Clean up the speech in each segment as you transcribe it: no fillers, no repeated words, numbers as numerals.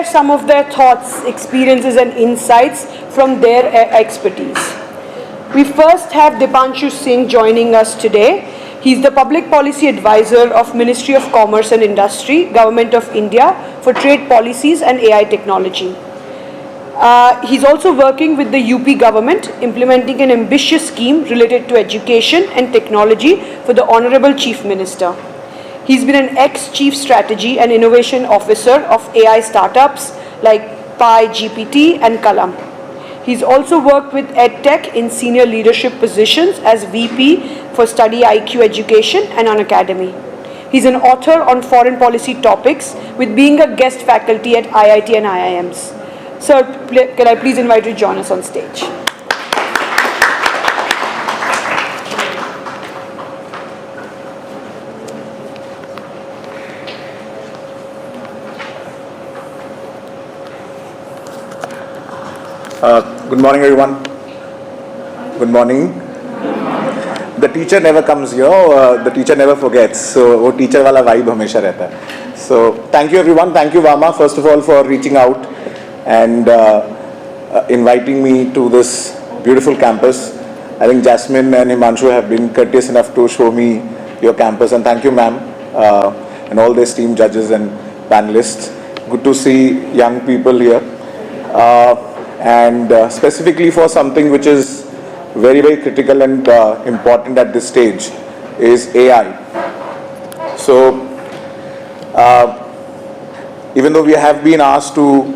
some of their thoughts, experiences and insights from their expertise. We first have Dipanshu Singh joining us today. He's the Public Policy Advisor of Ministry of Commerce and Industry, Government of India for Trade Policies and AI Technology. He's also working with the UP government, implementing an ambitious scheme related to education and technology for the Honorable Chief Minister. He's been an ex-Chief Strategy and Innovation Officer of AI startups like Pi GPT and Kalam. He's also worked with EdTech in senior leadership positions as VP for Study IQ Education and Unacademy. He's an author on foreign policy topics, with being a guest faculty at IIT and IIMs. Sir, can I please invite you to join us on stage? Good morning, everyone. Good morning. The teacher never comes here, the teacher never forgets. So, वो teacher वाला vibe हमेशा रहता है. So, thank you everyone. Thank you Vama, first of all, for reaching out and inviting me to this beautiful campus. I think Jasmine and Himanshu have been courteous enough to show me your campus, and thank you, ma'am, and all the esteemed judges and panelists. Good to see young people here. And specifically for something which is very, very critical and important at this stage is AI. So, even though we have been asked to,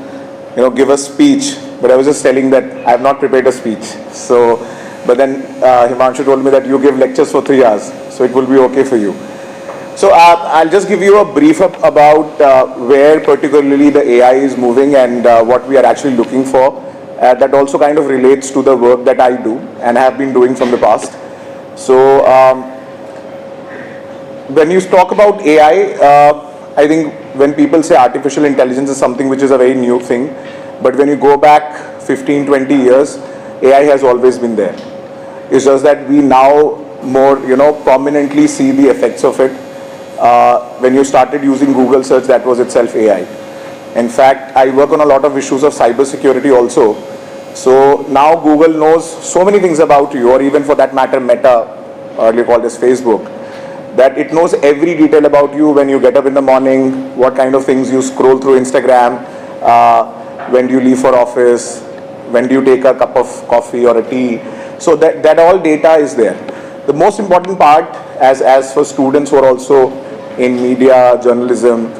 give a speech, but I was just telling that I have not prepared a speech. So, but then Himanshu told me that you give lectures for 3 hours, so it will be okay for you. So I'll just give you a brief about where particularly the AI is moving and what we are actually looking for. That also kind of relates to the work that I do and have been doing from the past. So when you talk about AI, I think when people say artificial intelligence is something which is a very new thing, but when you go back 15, 20 years, AI has always been there. It's just that we now more, prominently see the effects of it. When you started using Google search, that was itself AI. In fact, I work on a lot of issues of cybersecurity also. So now Google knows so many things about you, or even for that matter Meta, earlier called as Facebook, that it knows every detail about you. When you get up in the morning, what kind of things you scroll through Instagram, when do you leave for office, when do you take a cup of coffee or a tea. So that all data is there. The most important part, as for students who are also in media, journalism,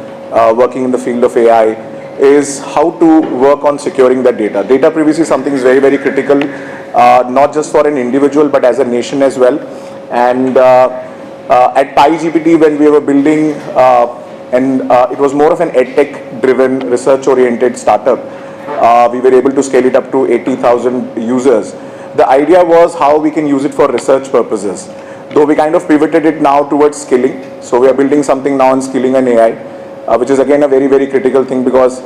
working in the field of AI, is how to work on securing that data. Data privacy is something is very, very critical, not just for an individual, but as a nation as well. And at Pi GPT, when we were building, it was more of an EdTech driven, research-oriented startup, we were able to scale it up to 80,000 users. The idea was how we can use it for research purposes. Though we kind of pivoted it now towards skilling. So we are building something now on skilling and AI, which is again a very, very critical thing, because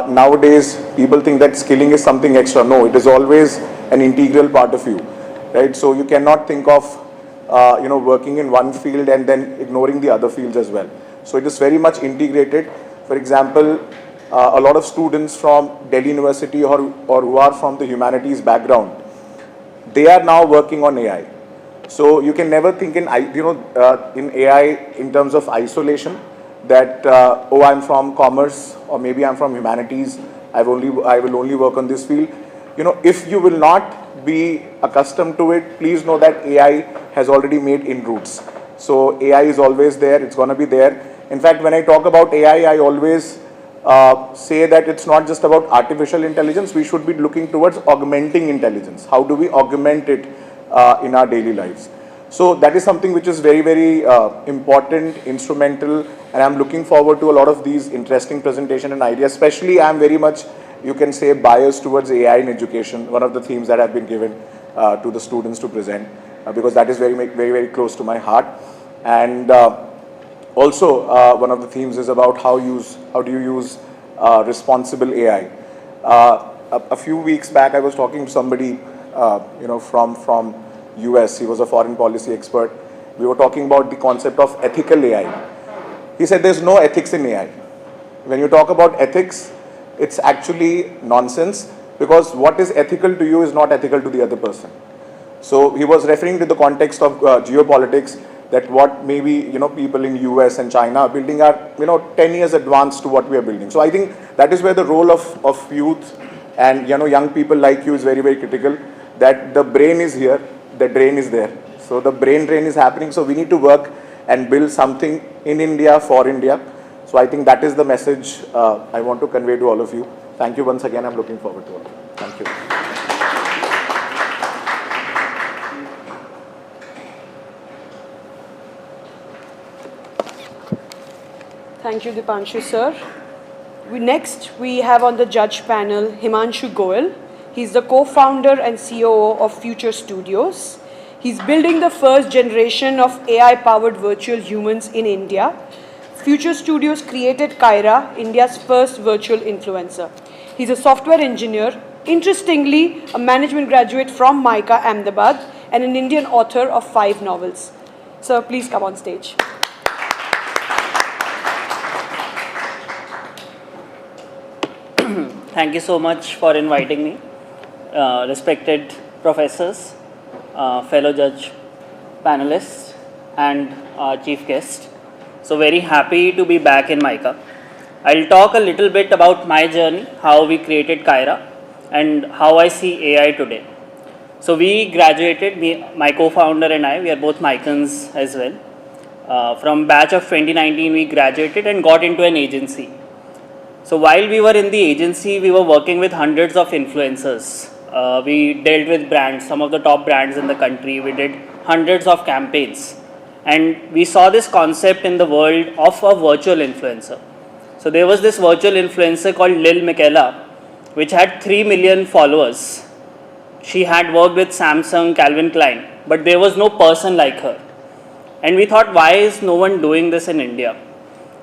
nowadays people think that skilling is something extra. No, it is always an integral part of you, right? So you cannot think of, working in one field and then ignoring the other fields as well. So it is very much integrated. For example, a lot of students from Delhi University or who are from the humanities background, they are now working on AI. So you can never think in AI in terms of isolation, that oh, I'm from commerce, or maybe I'm from humanities, I will only work on this field. If you will not be accustomed to it, please know that AI has already made inroads. So AI is always there, it's going to be there. In fact, when I talk about AI, I always say that it's not just about artificial intelligence, we should be looking towards augmenting intelligence. How do we augment it in our daily lives? So that is something which is very, very important, instrumental, and I'm looking forward to a lot of these interesting presentation and ideas. Especially I'm very much, you can say, biased towards AI in education, one of the themes that have been given to the students to present, because that is very, very, very close to my heart. And also one of the themes is about how do you use responsible AI. A few weeks back I was talking to somebody from US. He was a foreign policy expert. We were talking about the concept of ethical AI. He said there's no ethics in AI. When you talk about ethics, it's actually nonsense, because what is ethical to you is not ethical to the other person. So he was referring to the context of geopolitics, that what maybe, you know, people in US and China are building are, you know, 10 years advanced to what we are building. So I think that is where the role of youth and, you know, young people like you is very, very critical, that the brain is here, the drain is there. So the brain drain is happening, so we need to work and build something in India for India. So I think that is the message I want to convey to all of you. Thank you once again. I'm looking forward to it. Thank you. Thank you, Dipanshu sir. Next, we have on the judge panel Himanshu Goel. He's the co-founder and COO of Future Studios. He's building the first generation of AI-powered virtual humans in India. Future Studios created Kyra, India's first virtual influencer. He's a software engineer, interestingly, a management graduate from MICA, Ahmedabad, and an Indian author of 5 novels. Sir, please come on stage. Thank you so much for inviting me, respected professors, fellow judge panelists, and chief guest. So very happy to be back in MICA. I'll talk a little bit about my journey, how we created Kyra, and how I see AI today. So we graduated, my co-founder and I, we are both MICAns as well. From batch of 2019, we graduated and got into an agency. So while we were in the agency, we were working with hundreds of influencers. We dealt with brands, some of the top brands in the country. We did hundreds of campaigns. And we saw this concept in the world of a virtual influencer. So there was this virtual influencer called Lil Michaela, which had 3 million followers. She had worked with Samsung, Calvin Klein, but there was no person like her. And we thought, why is no one doing this in India?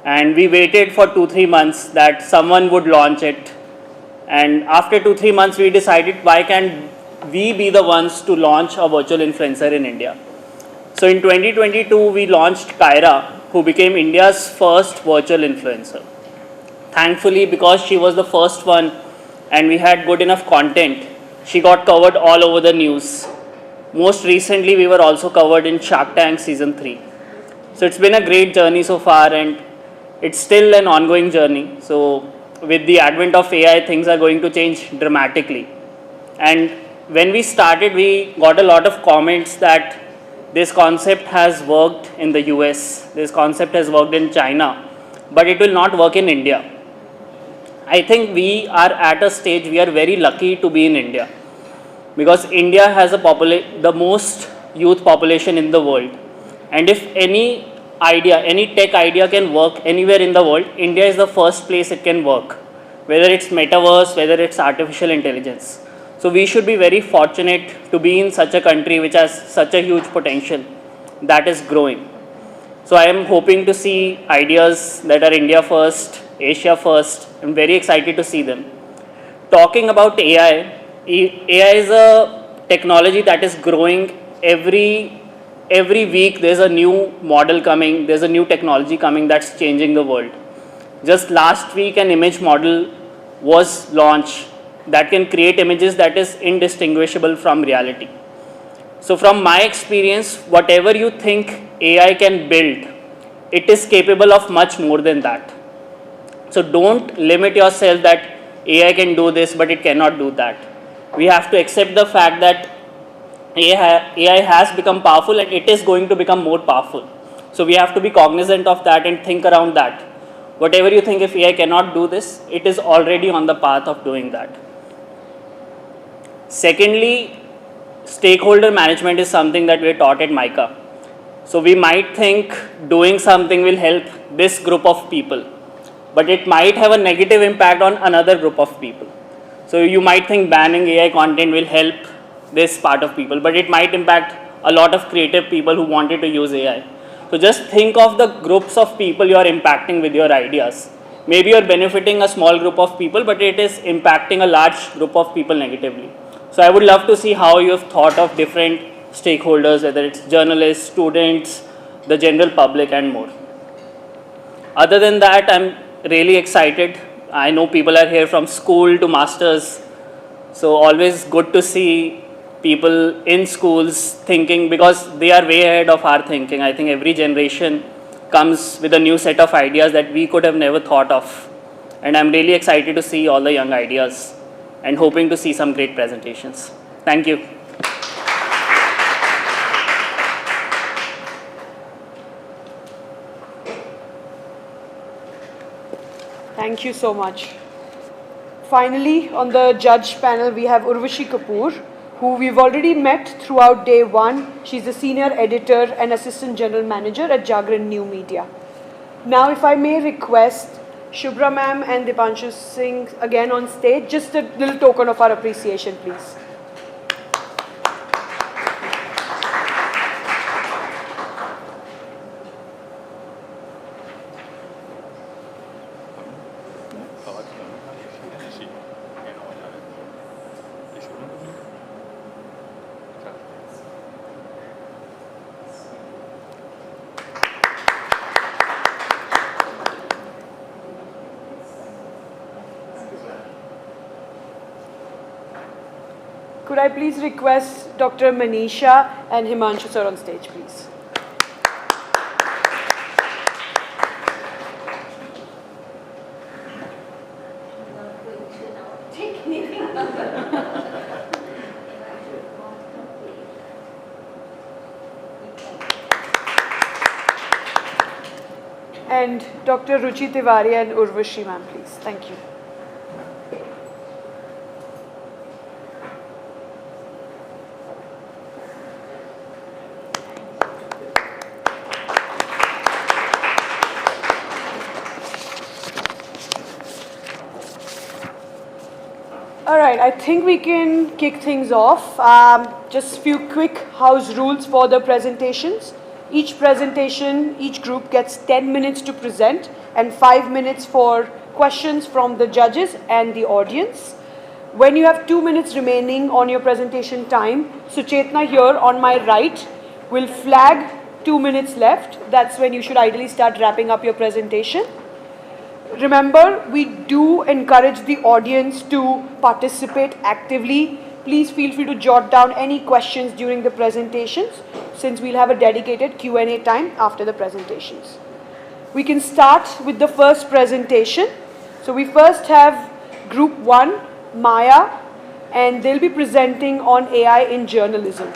And we waited for 2-3 months that someone would launch it. And after 2-3 months, we decided, why can't we be the ones to launch a virtual influencer in India? So in 2022, we launched Kyra, who became India's first virtual influencer. Thankfully, because she was the first one and we had good enough content, she got covered all over the news. Most recently, we were also covered in Shark Tank Season 3. So it's been a great journey so far, and it's still an ongoing journey. So with the advent of AI, things are going to change dramatically. And when we started, we got a lot of comments that this concept has worked in the US, this concept has worked in China, but it will not work in India. I think we are at a stage, we are very lucky to be in India, because India has the most youth population in the world. And if any idea, any tech idea can work anywhere in the world, India is the first place it can work, whether it's metaverse, whether it's artificial intelligence. So we should be very fortunate to be in such a country which has such a huge potential that is growing. So I am hoping to see ideas that are India first, Asia first. I'm very excited to see them. Talking about AI, AI is a technology that is growing every week. There's a new model coming, there's a new technology coming that's changing the world. Just last week, an image model was launched that can create images that is indistinguishable from reality. So from my experience, whatever you think AI can build, it is capable of much more than that. So don't limit yourself that AI can do this, but it cannot do that. We have to accept the fact that AI has become powerful and it is going to become more powerful. So we have to be cognizant of that and think around that. Whatever you think, if AI cannot do this, it is already on the path of doing that. Secondly, stakeholder management is something that we are taught at MICA. So we might think doing something will help this group of people, but it might have a negative impact on another group of people. So you might think banning AI content will help this part of people, but it might impact a lot of creative people who wanted to use AI. So just think of the groups of people you are impacting with your ideas. Maybe you are benefiting a small group of people, but it is impacting a large group of people negatively. So I would love to see how you have thought of different stakeholders, whether it's journalists, students, the general public, and more. Other than that, I'm really excited I know people are here from school to masters, so always good to see people in schools thinking, because they are way ahead of our thinking. I think every generation comes with a new set of ideas that we could have never thought of. And I'm really excited to see all the young ideas and hoping to see some great presentations. Thank you. Thank you so much. Finally, on the judge panel, we have Urvashi Kapoor, who we've already met throughout day one. She's the senior editor and assistant general manager at Jagran New Media. Now, if I may request Shubhra ma'am and Dipanshu Singh again on stage, just a little token of our appreciation, please. Could I please request Dr. Manisha and Himanshu sir on stage, please? And Dr. Ruchi Tiwari and Urvashi ma'am, please. Thank you. All right, I think we can kick things off. Just a few quick house rules for the presentations. Each presentation, each group gets 10 minutes to present and 5 minutes for questions from the judges and the audience. When you have 2 minutes remaining on your presentation time, Suchetna here on my right will flag 2 minutes left. That's when you should ideally start wrapping up your presentation. Remember, we do encourage the audience to participate actively. Please feel free to jot down any questions during the presentations, since we'll have a dedicated Q&A time after the presentations. We can start with the first presentation. So we first have Group 1, Maya, and they'll be presenting on AI in journalism.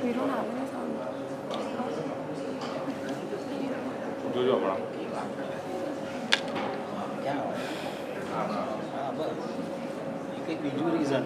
We don't have any sound. जो अपना क्या एक visual reason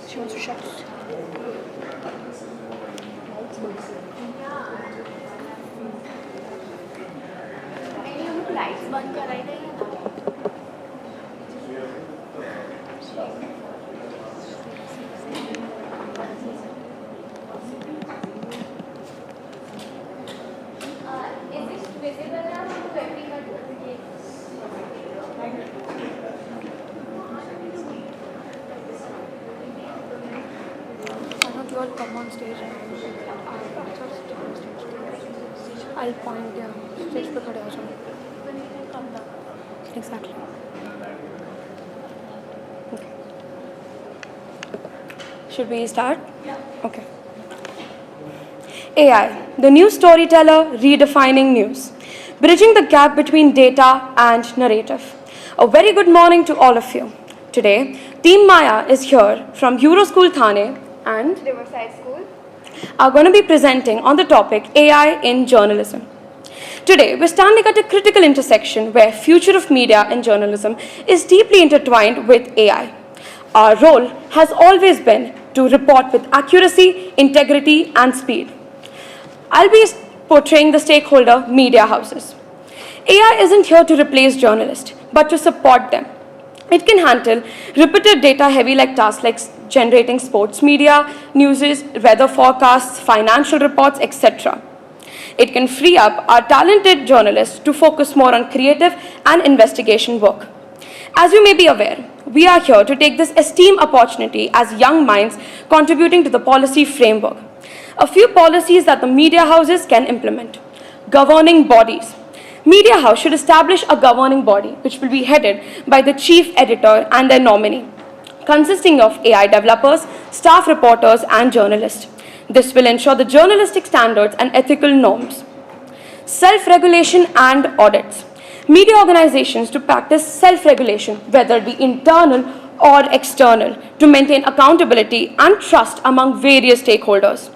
She wants to shut it. Lights बंद कराई गई है Is this visible now to everyone? Why don't you all come on stage and I'll point there. Stage पे खड़े हो जाओ. Exactly. Okay. Should we start? Yeah. Okay. AI, the new storyteller redefining news, bridging the gap between data and narrative. A very good morning to all of you. Today, Team Maya is here from Euroschool Thane and Riverside School. are going to be presenting on the topic AI in journalism. Today, we're standing at a critical intersection where future of media and journalism is deeply intertwined with AI. Our role has always been to report with accuracy, integrity, and speed. I'll be portraying the stakeholder media houses. AI isn't here to replace journalists, but to support them. It can handle repetitive data-heavy tasks like generating sports media, news, weather forecasts, financial reports, etc. It can free up our talented journalists to focus more on creative and investigation work. As you may be aware, we are here to take this esteemed opportunity as young minds contributing to the policy framework. A few policies that the media houses can implement. Governing bodies. Media House should establish a governing body which will be headed by the chief editor and their nominee, consisting of AI developers, staff reporters, and journalists. This will ensure the journalistic standards and ethical norms. Self-regulation and audits. Media organizations to practice self-regulation, whether it be internal or external, to maintain accountability and trust among various stakeholders.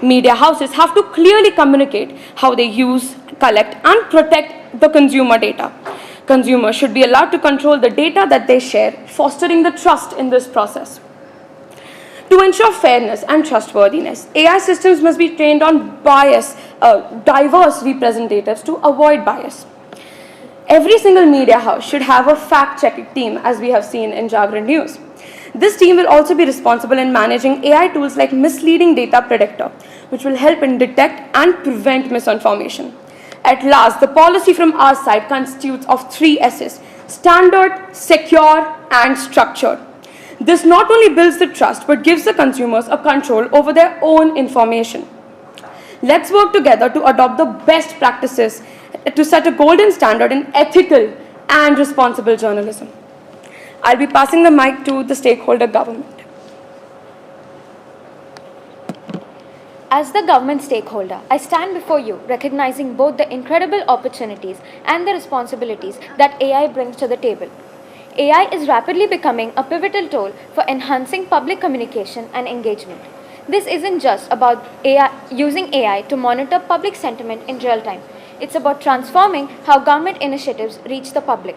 Media houses have to clearly communicate how they use, collect, and protect the consumer data. Consumers should be allowed to control the data that they share, fostering the trust in this process. To ensure fairness and trustworthiness, AI systems must be trained on diverse representatives to avoid bias. Every single media house should have a fact-checking team, as we have seen in Jagran News. This team will also be responsible in managing AI tools like misleading data predictor, which will help in detect and prevent misinformation. At last, the policy from our side constitutes of 3 S's: standard, secure, and structured. This not only builds the trust, but gives the consumers a control over their own information. Let's work together to adopt the best practices to set a golden standard in ethical and responsible journalism. I'll be passing the mic to the stakeholder government. As the government stakeholder, I stand before you recognizing both the incredible opportunities and the responsibilities that AI brings to the table. AI is rapidly becoming a pivotal tool for enhancing public communication and engagement. This isn't just about using AI to monitor public sentiment in real time. It's about transforming how government initiatives reach the public.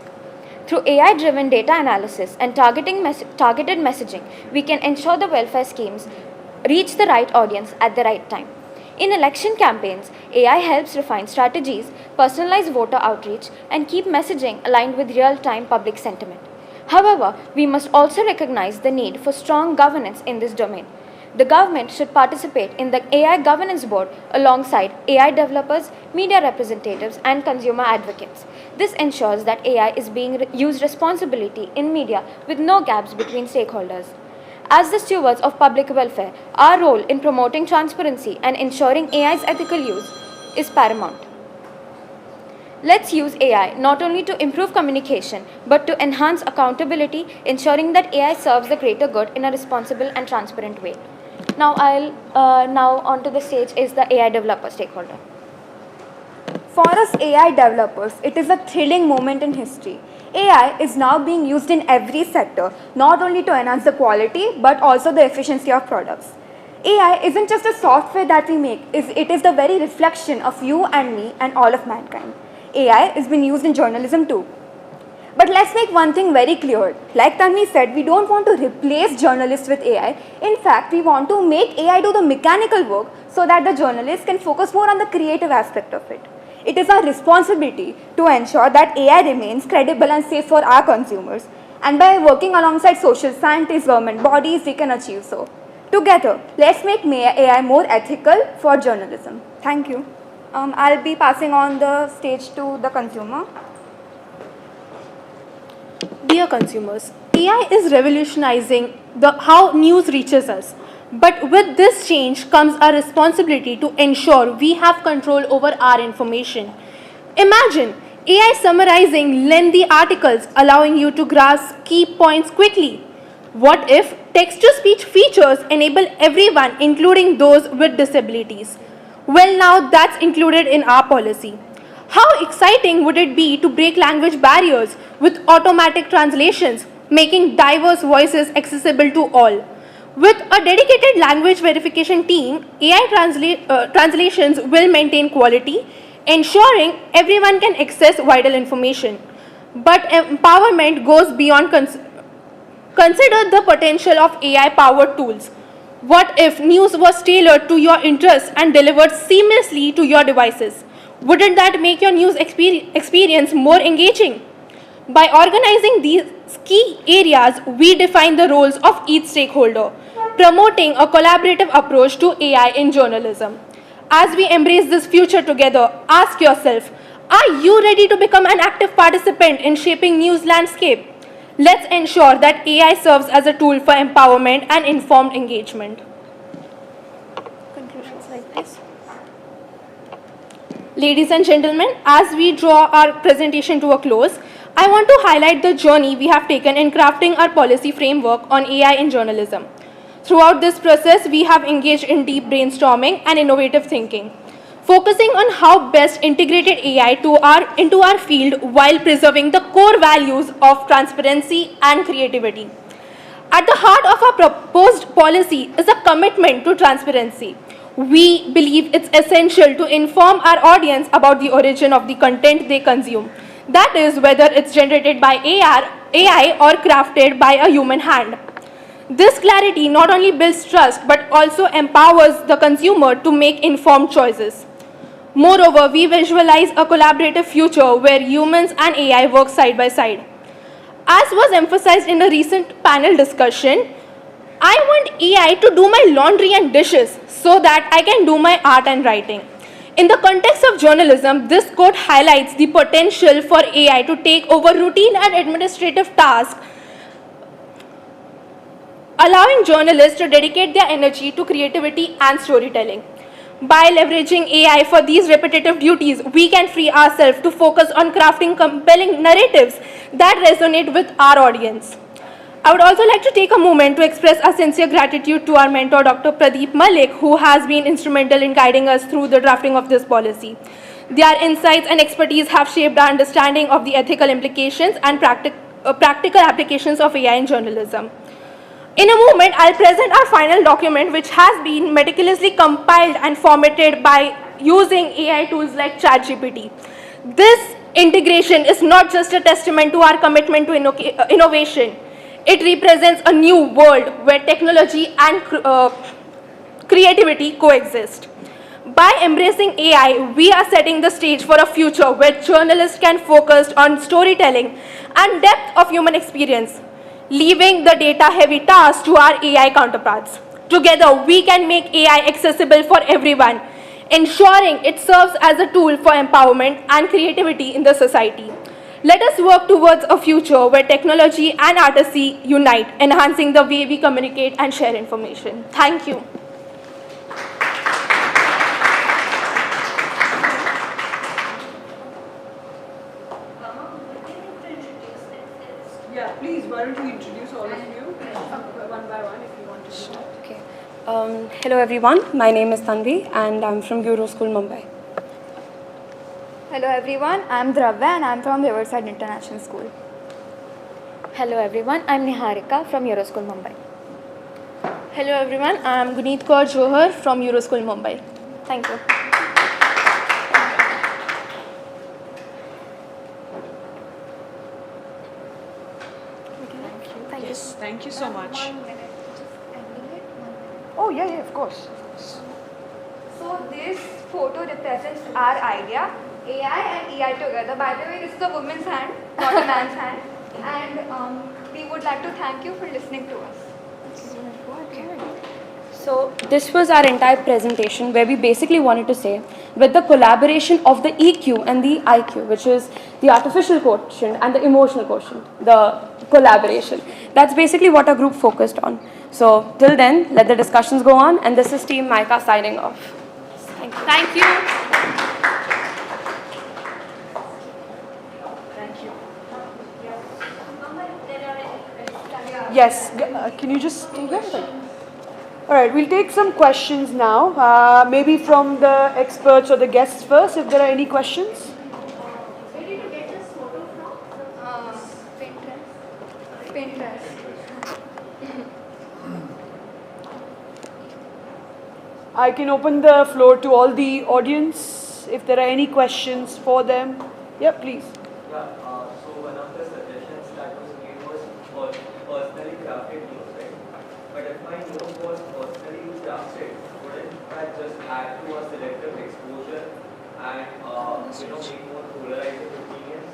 Through AI-driven data analysis and targeted messaging, we can ensure the welfare schemes reach the right audience at the right time. In election campaigns, AI helps refine strategies, personalize voter outreach, and keep messaging aligned with real-time public sentiment. However, we must also recognize the need for strong governance in this domain. The government should participate in the AI governance board alongside AI developers, media representatives, and consumer advocates. This ensures that AI is being used responsibly in media with no gaps between stakeholders. As the stewards of public welfare, our role in promoting transparency and ensuring AI's ethical use is paramount. Let's use AI not only to improve communication, but to enhance accountability, ensuring that AI serves the greater good in a responsible and transparent way. Now onto the stage is the AI developer stakeholder. For us AI developers, it is a thrilling moment in history. AI is now being used in every sector, not only to enhance the quality, but also the efficiency of products. AI isn't just a software that we make, it is the very reflection of you and me and all of mankind. AI is being used in journalism too. But let's make one thing very clear. Like Tanvi said, we don't want to replace journalists with AI. In fact, we want to make AI do the mechanical work so that the journalists can focus more on the creative aspect of it. It is our responsibility to ensure that AI remains credible and safe for our consumers. And by working alongside social scientists, government bodies, we can achieve so. Together, let's make AI more ethical for journalism. Thank you. I'll be passing on the stage to the consumer. Dear consumers, AI is revolutionizing how news reaches us. But with this change comes a responsibility to ensure we have control over our information. Imagine AI summarizing lengthy articles, allowing you to grasp key points quickly. What if text-to-speech features enable everyone, including those with disabilities? Well, now that's included in our policy. How exciting would it be to break language barriers with automatic translations, making diverse voices accessible to all? With a dedicated language verification team, AI translations will maintain quality, ensuring everyone can access vital information. But empowerment goes beyond consider the potential of AI-powered tools. What if news was tailored to your interests and delivered seamlessly to your devices? Wouldn't that make your news experience more engaging? By organizing these key areas, we define the roles of each stakeholder, promoting a collaborative approach to AI in journalism. As we embrace this future together, ask yourself, are you ready to become an active participant in shaping news landscape? Let's ensure that AI serves as a tool for empowerment and informed engagement. Conclusion slide, please. Ladies and gentlemen, as we draw our presentation to a close, I want to highlight the journey we have taken in crafting our policy framework on AI in journalism. Throughout this process, we have engaged in deep brainstorming and innovative thinking, focusing on how best integrated AI into our field while preserving the core values of transparency and creativity. At the heart of our proposed policy is a commitment to transparency. We believe it's essential to inform our audience about the origin of the content they consume. That is, whether it's generated by AI or crafted by a human hand. This clarity not only builds trust but also empowers the consumer to make informed choices. Moreover, we visualize a collaborative future where humans and AI work side by side. As was emphasized in a recent panel discussion, I want AI to do my laundry and dishes so that I can do my art and writing. In the context of journalism, this quote highlights the potential for AI to take over routine and administrative tasks, allowing journalists to dedicate their energy to creativity and storytelling. By leveraging AI for these repetitive duties, we can free ourselves to focus on crafting compelling narratives that resonate with our audience. I would also like to take a moment to express our sincere gratitude to our mentor, Dr. Pradeep Malik, who has been instrumental in guiding us through the drafting of this policy. Their insights and expertise have shaped our understanding of the ethical implications and practical applications of AI in journalism. In a moment, I'll present our final document, which has been meticulously compiled and formatted by using AI tools like ChatGPT. This integration is not just a testament to our commitment to innovation. It represents a new world where technology and creativity coexist. By embracing AI, we are setting the stage for a future where journalists can focus on storytelling and depth of human experience, leaving the data-heavy tasks to our AI counterparts. Together, we can make AI accessible for everyone, ensuring it serves as a tool for empowerment and creativity in the society. Let us work towards a future where technology and artistry unite, enhancing the way we communicate and share information. Thank you. Yeah, please, why don't you introduce all of you one by one if you want to do that. Okay. Hello everyone, my name is Tanvi and I'm from Euro School, Mumbai. Hello everyone, I'm Dravya and I'm from Riverside International School. Hello everyone, I'm Niharika from Euroschool Mumbai. Hello everyone, I'm Guneet Kaur Johar from Euroschool Mumbai. Thank you. Yes, thank you so much. Oh, yeah, of course. So this photo represents our idea, AI and EI together. By the way, this is a woman's hand, not a man's hand. And we would like to thank you for listening to us. So this was our entire presentation where we basically wanted to say with the collaboration of the EQ and the IQ, which is the artificial quotient and the emotional quotient, the collaboration. That's basically what our group focused on. So till then, let the discussions go on, and this is Team MICA signing off. Thank you. Thank you. Thank you. Yes, can you just take it? All right, we'll take some questions now, maybe from the experts or the guests first, if there are any questions. Where did you get this photo from? Pinterest. Pinterest. I can open the floor to all the audience if there are any questions for them. Yeah, please. Yeah, so one of the suggestions that was made was for personally crafted news, right? But if my news was personally crafted, wouldn't that just add to a selective exposure and make more polarizing opinions?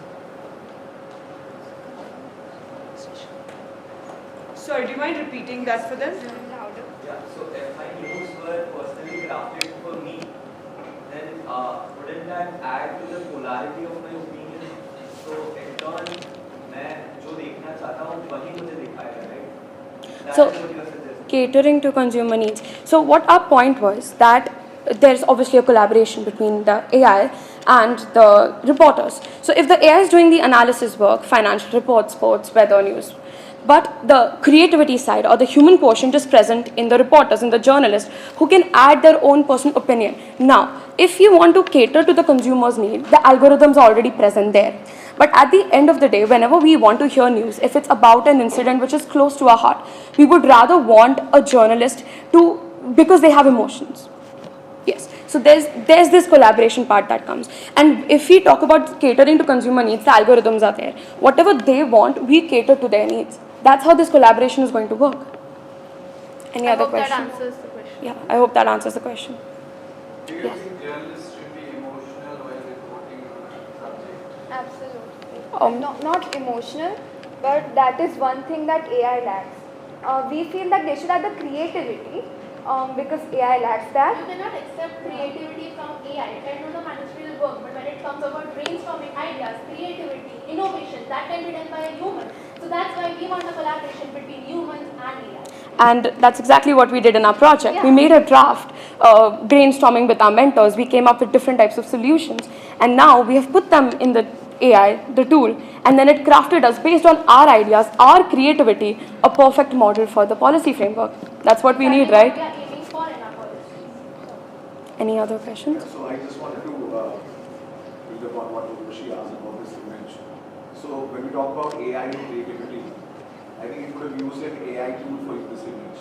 Sorry, do you mind repeating that for them? Yeah, so if my news were personally crafted for me, then wouldn't that add to the polarity of my opinion? So in turn, मैं जो देखना चाहता हूँ वही मुझे दिखाएगा, right? That So, is what you are suggesting. catering to consumer needs. So what our point was that there's obviously a collaboration between the AI and the reporters. So if the AI is doing the analysis work, financial reports, sports, weather news, but the creativity side or the human quotient is present in the reporters, in the journalists, who can add their own personal opinion. Now, if you want to cater to the consumer's need, the algorithms are already present there. But at the end of the day, whenever we want to hear news, if it's about an incident which is close to our heart, we would rather want a journalist to, because they have emotions. Yes. So there's this collaboration part that comes. And if we talk about catering to consumer needs, the algorithms are there. Whatever they want, we cater to their needs. That's how this collaboration is going to work. Any other question? I hope that answers the question. Yeah, I hope that answers the question. Do you think journalists should be emotional while reporting on a subject? Absolutely. Not emotional, but that is one thing that AI lacks. We feel that they should have the creativity because AI lacks that. You cannot accept creativity from AI. It can do the managerial work, but when it comes about brainstorming ideas, creativity, innovation, that can be done by a human. So that's why we want a collaboration between humans and AI. And that's exactly what we did in our project. Yeah. We made a draft, brainstorming with our mentors. We came up with different types of solutions. And now we have put them in the AI, the tool, and then it crafted us based on our ideas, our creativity, a perfect model for the policy framework. That's what we need, right? We are aiming for in our policy. Any other questions? So I just wanted to build upon what Urvashi asked about this image. So when we talk about AI and creativity, I think you could have used an AI tool for this image.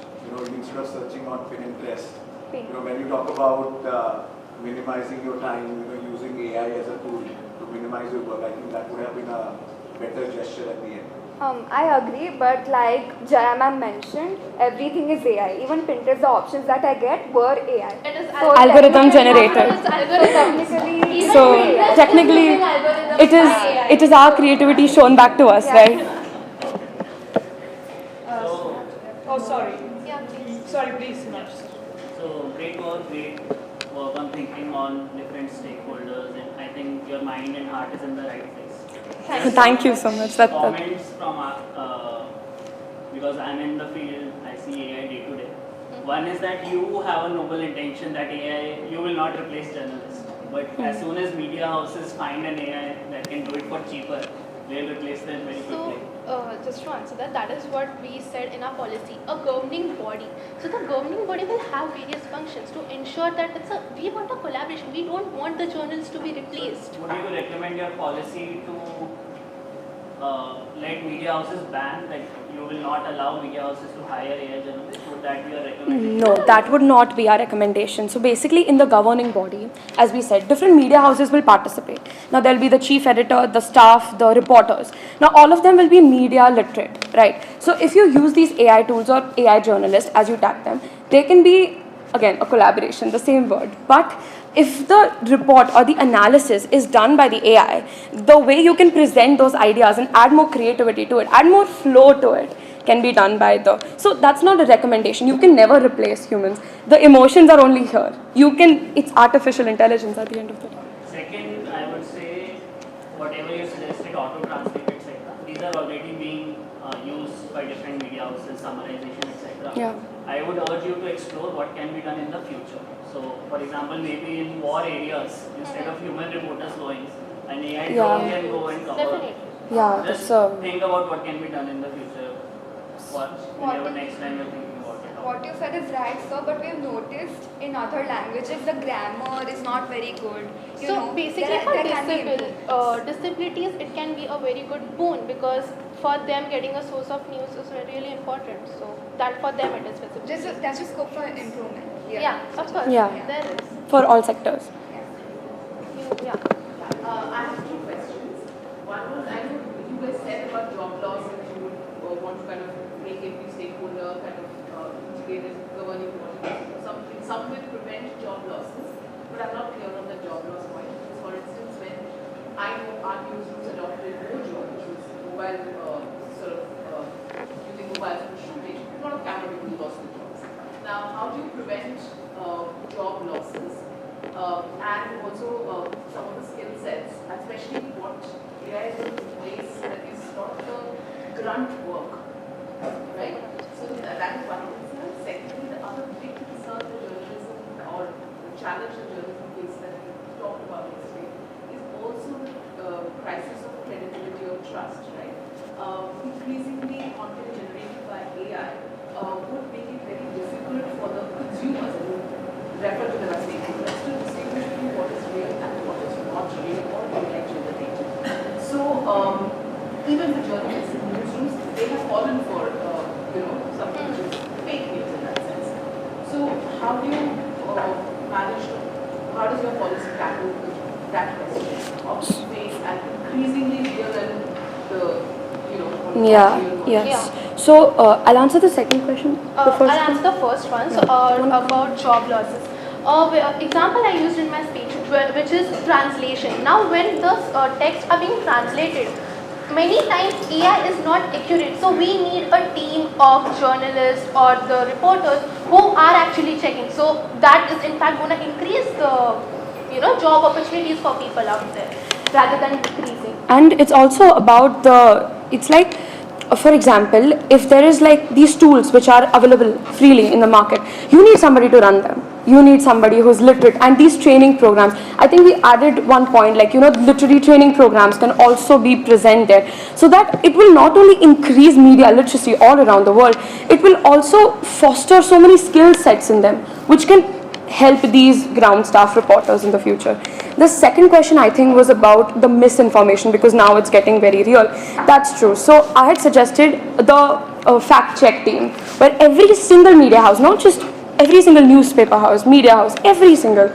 Instead of searching on Pinterest, when you talk about minimizing your time, using AI as a tool to minimize your work, I think that would have been a better gesture at the end. I agree, but like Jaya ma'am mentioned, everything is AI. Even Pinterest, the options that I get were AI. It is So algorithm technically- generated. It's algorithm. Technically, So Pinterest technically, is using algorithms it is our creativity shown back to us, right? Oh, sorry. Yeah, please. Sorry, please. So great work on thinking on different stakeholders, and I think your mind and heart is in the right place. Thank you so much. Comments from because I'm in the field, I see AI day to day. One is that you have a noble intention that AI, you will not replace journalists. But as soon as media houses find an AI that can do it for cheaper, they'll replace them very quickly. So, just to answer that, that is what we said in our policy, a governing body. So the governing body will have various functions to ensure that we want a collaboration. We don't want the journalists to be replaced. Would you recommend your policy to let media houses ban, like you will not allow media houses to hire AI journalists? Would that be your recommendation? No, that would not be our recommendation. So basically in the governing body, as we said, different media houses will participate. Now there will be the chief editor, the staff, the reporters. Now all of them will be media literate, right? So if you use these AI tools or AI journalists, as you tag them, they can be, again, a collaboration, the same word. But if the report or the analysis is done by the AI, the way you can present those ideas and add more creativity to it, add more flow to it, can be done by the... So that's not a recommendation. You can never replace humans. The emotions are only here. It's artificial intelligence at the end of the day. Second, I would say, whatever you suggested, auto-translate, etc. These are already being used by different media houses, summarization, etc. Yeah. I would urge you to explore what can be done in the future. So, for example, maybe in war areas, instead of human reporters going, an AI drone can go and cover. Definitely. Yeah, Just think about what can be done in the future. Whenever next time you're thinking about it. What you said is right, sir, but we've noticed in other languages the grammar is not very good. So basically for disabilities, it can be a very good boon because for them getting a source of news is really important. So that for them it is visible. There's just scope for improvement. Yeah, of course. Yeah. There is. For all sectors. Yeah. I have two questions. One was, I know you guys said about job loss and you would want to kind of make every stakeholder kind of integrated governing body. Some will prevent job losses, but I'm not clear on the job loss point. For instance, when I know our newsrooms adopted Mojo, which was mobile, using mobiles for shooting, a lot of camera people lost their jobs. Now, how do you prevent job losses? And also some of the skill sets, especially what AI is going to replace that is not the grunt work, right? So that is one concern. Secondly, the other big concern that journalism or the challenge that journalism faces that we talked about yesterday is also the crisis of credibility or trust, right? Increasingly content generated by AI would make it very difficult for the consumers who refer to them as stakeholders to distinguish between what is real and what is not real or AI generated. So even the journalists in newsrooms, they have fallen for something which is fake news in that sense. So how do you manage? How does your policy tackle that question of fake and increasingly real and Yes. So I'll answer the second question. I'll answer the first one. So about job losses. Example I used in my speech, which is translation. Now, when the texts are being translated, many times AI is not accurate. So we need a team of journalists or the reporters who are actually checking. So that is in fact going to increase the job opportunities for people out there rather than decreasing. And it's also about for example, if there is these tools which are available freely in the market, you need somebody to run them. You need somebody who's literate, and these training programs, I think we added one point, literary training programs can also be present there, so that it will not only increase media literacy all around the world, it will also foster so many skill sets in them, which can help these ground staff reporters in the future. The second question I think was about the misinformation, because now it's getting very real. That's true. So I had suggested the fact check team, where every single media house, not just every single newspaper house, media house, every single,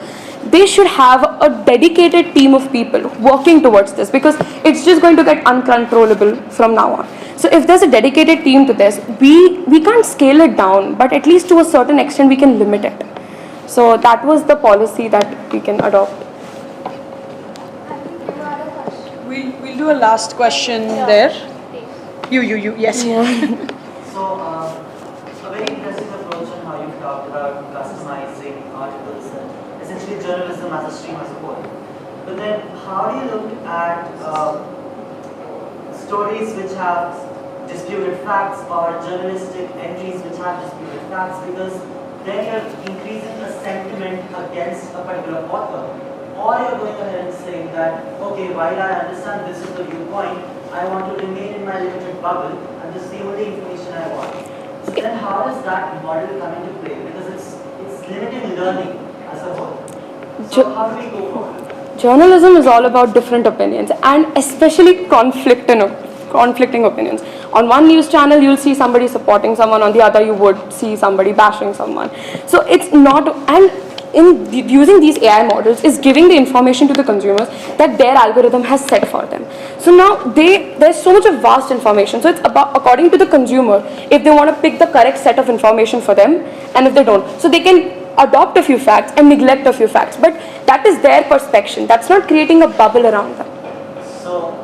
they should have a dedicated team of people working towards this, because it's just going to get uncontrollable from now on. So if there's a dedicated team to this, we can't scale it down, but at least to a certain extent we can limit it. So that was the policy that we can adopt. We'll do a last question there. You, yes. So, a very interesting approach on how you've talked about customizing articles and essentially journalism as a stream as a whole. But then, how do you look at stories which have disputed facts or journalistic entries which have disputed facts, because then you're increasing a sentiment against a particular author. Or you're going ahead and saying that, okay, while I understand this is the viewpoint, I want to remain in my limited bubble and this is the only information I want. So then how does that model come into play? Because it's limiting learning as a whole. So how do we go forward? Journalism is all about different opinions, and especially conflicting opinions. On one news channel, you'll see somebody supporting someone, on the other you would see somebody bashing someone. So it's not, and in using these AI models is giving the information to the consumers that their algorithm has set for them. So now there's so much of vast information. So it's about, according to the consumer, if they want to pick the correct set of information for them, and if they don't. So they can adopt a few facts and neglect a few facts, but that is their perception. That's not creating a bubble around them. So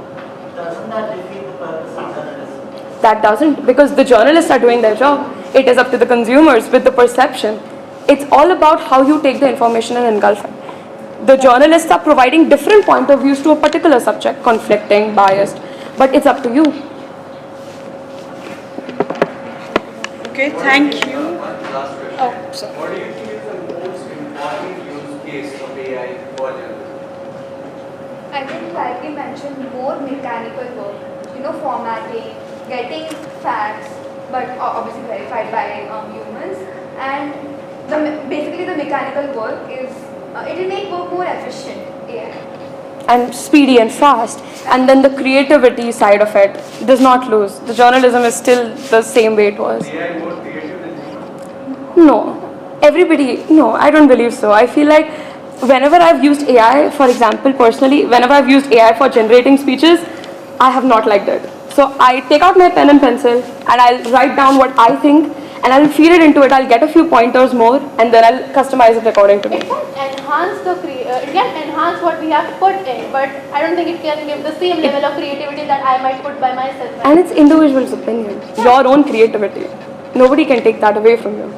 doesn't that defeat the purpose of journalism? That doesn't, because the journalists are doing their job. It is up to the consumers with the perception. It's all about how you take the information and engulf it. The journalists are providing different point of views to a particular subject, conflicting, biased, but it's up to you. Okay, thank you. One last question. Oh, sorry. What do you think is the most important use case of AI for journalism? I think, like you mentioned, more mechanical work, formatting, getting facts, but obviously verified by humans, and basically the mechanical work is, it will make work more efficient, AI. And speedy and fast, and then the creativity side of it does not lose. The journalism is still the same way it was. AI more creative than human? No, I don't believe so. I feel like whenever I've used AI, for example, personally, whenever I've used AI for generating speeches, I have not liked it. So I take out my pen and pencil and I'll write down what I think, and I'll feed it into it. I'll get a few pointers more, and then I'll customize it according to me. It can enhance what we have put in, but I don't think it can give the same level of creativity that I might put by myself. And it's individual's opinion, your own creativity. Nobody can take that away from you.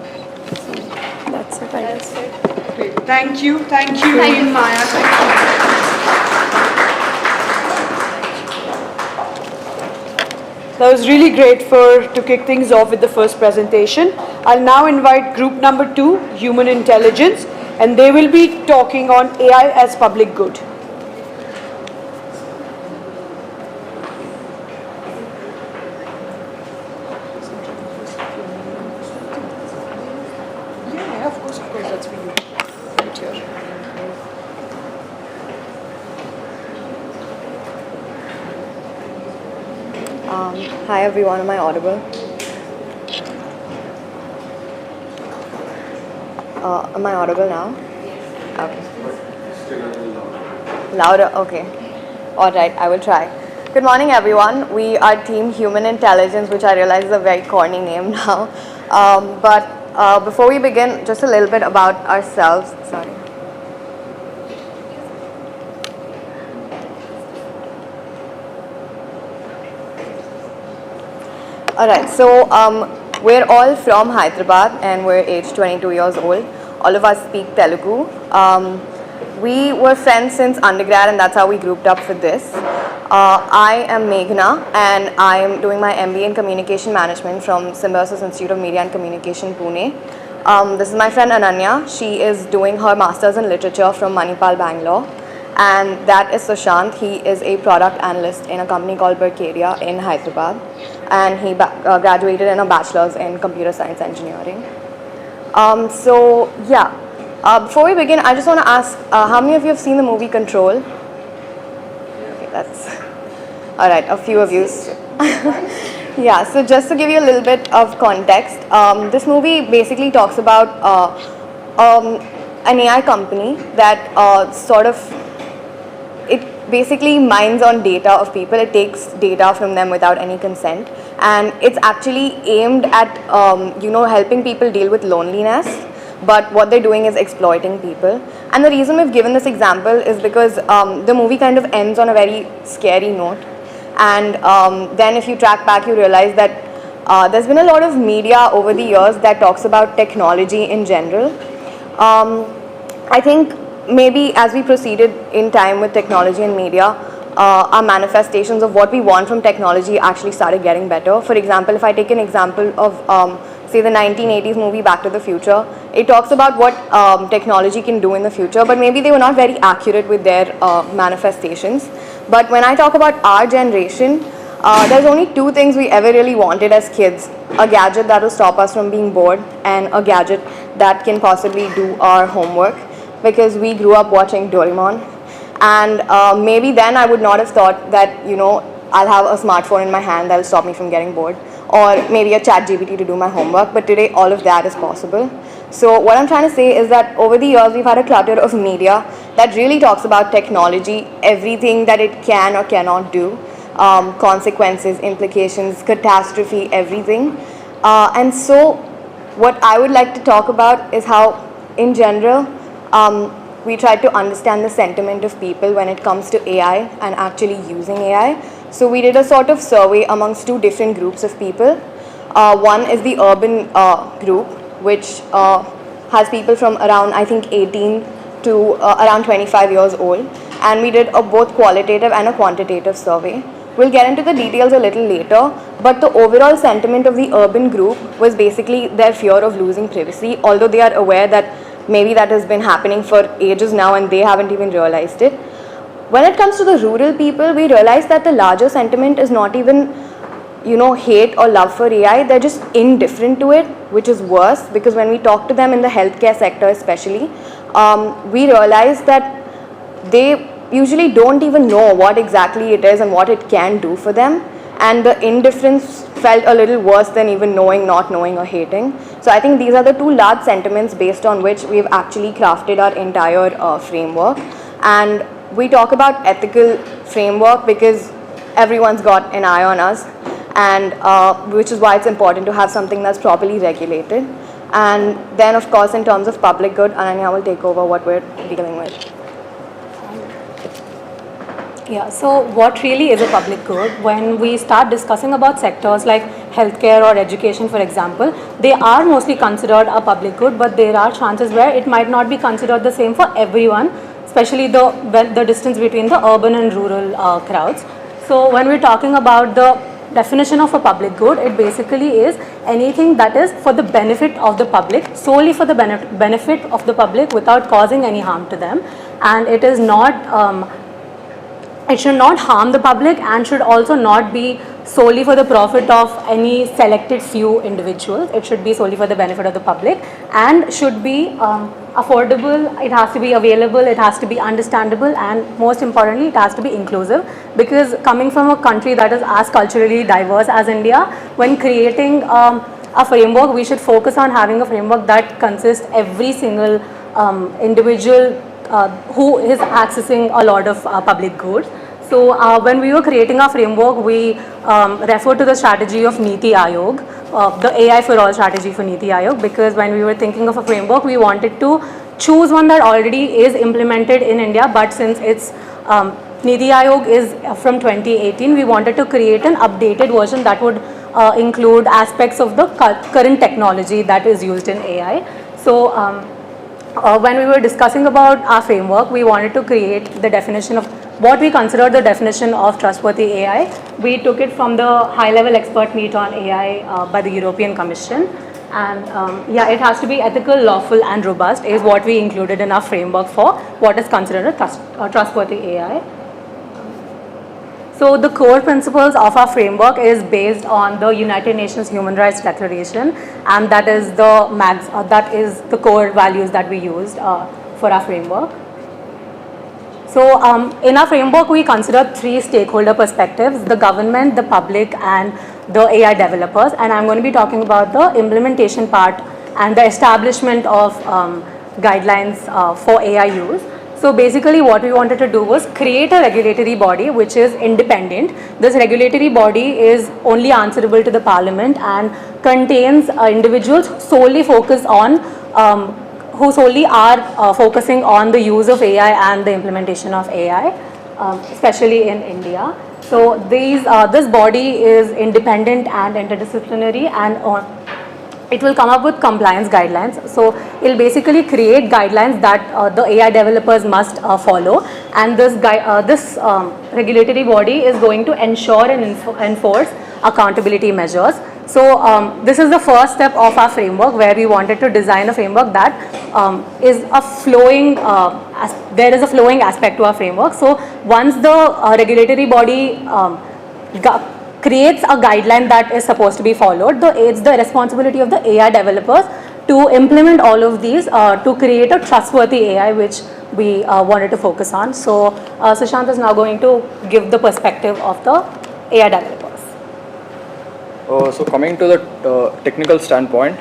So that's it, I guess. Great. Thank you, Team Maya. Thank you. That was really great to kick things off with the first presentation. I'll now invite group number 2, Human Intelligence, and they will be talking on AI as public good. Yeah, of course, that's for you. Right here. Hi everyone, am I audible? Am I audible now? Okay. Louder, okay. Alright, I will try. Good morning everyone. We are Team Human Intelligence, which I realize is a very corny name now. But before we begin, just a little bit about ourselves. Sorry. Alright, so we're all from Hyderabad and we're aged 22 years old. All of us speak Telugu. We were friends since undergrad, and that's how we grouped up for this. I am Meghna, and I am doing my MBA in Communication Management from Symbiosis Institute of Media and Communication, Pune. This is my friend Ananya. She is doing her Masters in Literature from Manipal, Bangalore. And that is Sushant. He is a product analyst in a company called Berkaria in Hyderabad. And he graduated in a bachelor's in computer science engineering. Before we begin, I just want to ask, how many of you have seen the movie Control? Okay, that's all right. A few of you. Yeah. So just to give you a little bit of context, this movie basically talks about an AI company that it basically mines on data of people. It takes data from them without any consent, and it's actually aimed at helping people deal with loneliness. But what they're doing is exploiting people. And the reason we've given this example is because the movie kind of ends on a very scary note. And then if you track back, you realize that there's been a lot of media over the years that talks about technology in general. I think maybe as we proceeded in time with technology and media, our manifestations of what we want from technology actually started getting better. For example, if I take an example of say the 1980s movie Back to the Future, it talks about what technology can do in the future, but maybe they were not very accurate with their manifestations. But when I talk about our generation, there's only two things we ever really wanted as kids: a gadget that will stop us from being bored, and a gadget that can possibly do our homework, because we grew up watching Doraemon. And maybe then I would not have thought that, you know, I'll have a smartphone in my hand that'll stop me from getting bored, or maybe a chat GPT to do my homework, but today all of that is possible. So what I'm trying to say is that over the years we've had a clutter of media that really talks about technology, everything that it can or cannot do, consequences, implications, catastrophe, everything. And so what I would like to talk about is how, in general, we try to understand the sentiment of people when it comes to AI and actually using AI. So we did a sort of survey amongst two different groups of people. One is the urban group, which has people from around, I think, 18 to around 25 years old. And we did a both qualitative and a quantitative survey. We'll get into the details a little later, but the overall sentiment of the urban group was basically their fear of losing privacy, although they are aware that maybe that has been happening for ages now and they haven't even realized it. When it comes to the rural people, we realize that the larger sentiment is not even, you know, hate or love for AI. They're just indifferent to it, which is worse, because when we talk to them in the healthcare sector especially, we realize that they usually don't even know what exactly it is and what it can do for them. And the indifference felt a little worse than even knowing, not knowing, or hating. So I think these are the two large sentiments based on which we've actually crafted our entire framework. And we talk about ethical framework because everyone's got an eye on us, and which is why it's important to have something that's properly regulated. And then, of course, in terms of public good, Ananya will take over what we're dealing with. Yeah, so what really is a public good? When we start discussing about sectors like healthcare or education, for example, they are mostly considered a public good, but there are chances where it might not be considered the same for everyone, especially the distance between the urban and rural crowds. So when we're talking about the definition of a public good, it basically is anything that is for the benefit of the public, solely for the benefit of the public without causing any harm to them. And it is not it should not harm the public and should also not be solely for the profit of any selected few individuals. It should be solely for the benefit of the public and should be affordable, it has to be available, it has to be understandable, and most importantly, it has to be inclusive, because coming from a country that is as culturally diverse as India, when creating a framework, we should focus on having a framework that consists every single individual who is accessing a lot of public goods. So when we were creating our framework, we referred to the strategy of Niti Aayog, the AI for all strategy for Niti Aayog, because when we were thinking of a framework, we wanted to choose one that already is implemented in India, but since it's Niti Aayog is from 2018, we wanted to create an updated version that would include aspects of the current technology that is used in AI. So when we were discussing about our framework, we wanted to create the definition of what we consider the definition of trustworthy AI. We took it from the high-level expert meet on AI by the European Commission. And yeah, it has to be ethical, lawful, and robust is what we included in our framework for what is considered a trustworthy AI. So the core principles of our framework is based on the United Nations Human Rights Declaration, and that is the core values that we used for our framework. So in our framework, we consider three stakeholder perspectives: the government, the public, and the AI developers. And I'm going to be talking about the implementation part and the establishment of guidelines for AI use. So basically what we wanted to do was create a regulatory body which is independent. This regulatory body is only answerable to the parliament and contains individuals solely focused on, who solely are focusing on the use of AI and the implementation of AI, especially in India. So this body is independent and interdisciplinary, and it will come up with compliance guidelines. So it will basically create guidelines that the AI developers must follow, and this regulatory body is going to ensure and enforce accountability measures. So this is the first step of our framework, where we wanted to design a framework that is a flowing, there is a flowing aspect to our framework. So once the regulatory body creates a guideline that is supposed to be followed, it's the responsibility of the AI developers to implement all of these to create a trustworthy AI, which we wanted to focus on. So Sushant is now going to give the perspective of the AI developers. So coming to the technical standpoint,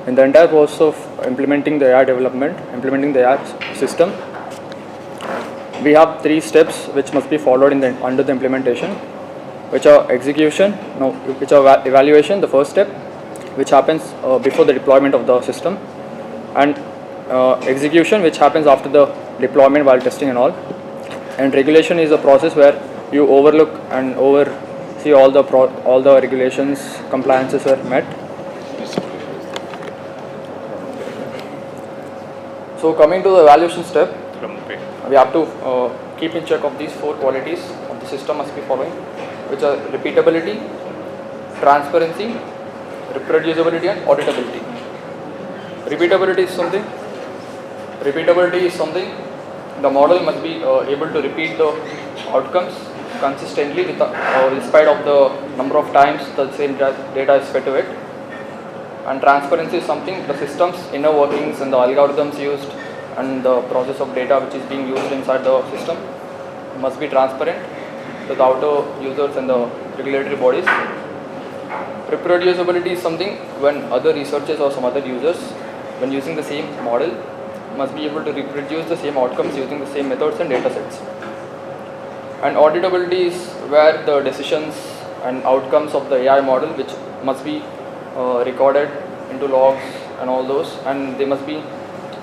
in the entire process of implementing the AI development, implementing the AI system, we have 3 steps which must be followed under the implementation, which are evaluation, the first step, which happens before the deployment of the system, and execution, which happens after the deployment while testing and all, and regulation is a process where you overlook and oversee all the regulations, compliances are met. So coming to the evaluation step, we have to keep in check of these 4 qualities of the system must be following, which are repeatability, transparency, reproducibility, and auditability. Repeatability is something the model must be able to repeat the outcomes consistently in spite of the number of times the same data is fed to it. And transparency is something the system's inner workings and the algorithms used and the process of data which is being used inside the system must be transparent to the outer users and the regulatory bodies. Reproducibility is something when other researchers or some other users, when using the same model, must be able to reproduce the same outcomes using the same methods and data sets. And auditability is where the decisions and outcomes of the AI model, which must be recorded into logs and all those, and they must be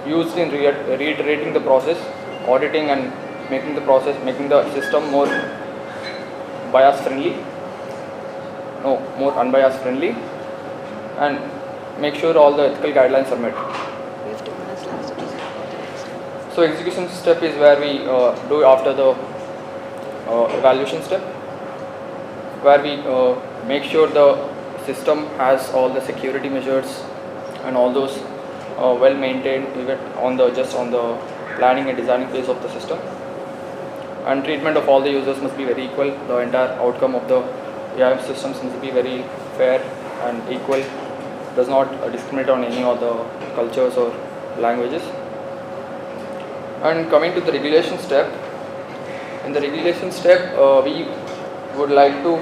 used in reiterating the process, auditing and making the system more bias friendly, more unbiased friendly, and make sure all the ethical guidelines are met. So execution step is where we do after the evaluation step, where we make sure the system has all the security measures and all those well maintained even on the planning and designing phase of the system. And treatment of all the users must be very equal. The entire outcome of the AI systems must be very fair and equal, does not discriminate on any of the cultures or languages. And coming to the regulation step, in the regulation step we would like to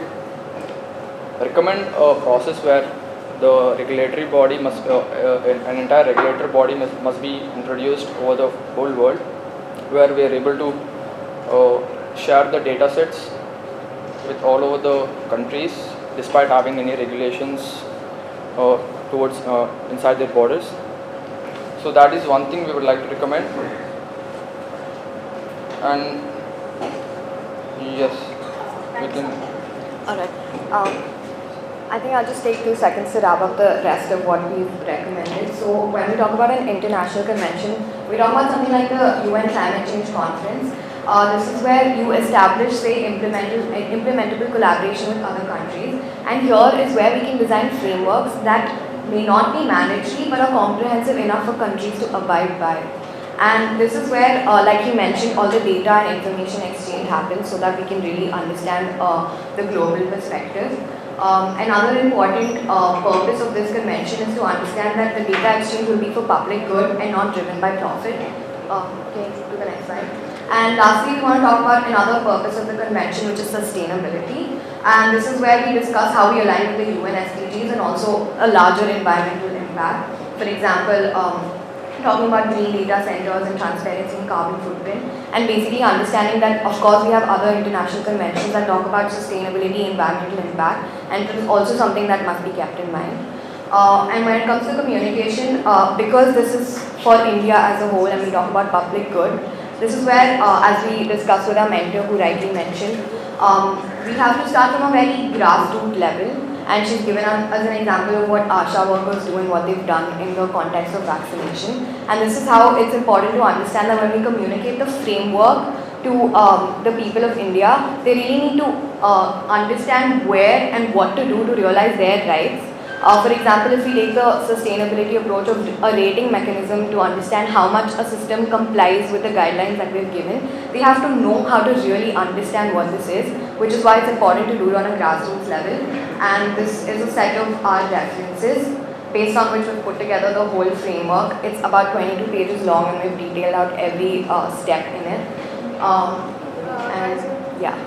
recommend a process where the regulatory body an entire regulatory body must be introduced over the whole world, where we are able to share the data sets with all over the countries despite having any regulations towards inside their borders. So that is one thing we would like to recommend. And yes, we can. Alright. I think I'll just take 2 seconds to wrap up the rest of what we've recommended. So when we talk about an international convention, we talk about something like the UN Climate Change Conference. This is where you establish, say, implementable collaboration with other countries. And here is where we can design frameworks that may not be mandatory but are comprehensive enough for countries to abide by. And this is where, like you mentioned, all the data and information exchange happens so that we can really understand the global perspective. Another important purpose of this convention is to understand that the data exchange will be for public good and not driven by profit. Okay, to the next slide. And lastly, we want to talk about another purpose of the convention, which is sustainability. And this is where we discuss how we align with the UN SDGs and also a larger environmental impact. For example, talking about green data centers and transparency and carbon footprint, and basically understanding that of course we have other international conventions that talk about sustainability, environmental impact, and it is also something that must be kept in mind. And when it comes to communication, because this is for India as a whole and we talk about public good, this is where, as we discussed with our mentor who rightly mentioned, we have to start from a very grassroots level and she's given us as an example of what ASHA workers do and what they've done in the context of vaccination. And this is how it's important to understand that when we communicate the framework to the people of India, they really need to understand where and what to do to realize their rights. For example, if we take the sustainability approach of a rating mechanism to understand how much a system complies with the guidelines that we've given, we have to know how to really understand what this is, which is why it's important to do it on a grassroots level. And this is a set of our references based on which we've put together the whole framework. It's about 22 pages long and we've detailed out every step in it. And yeah,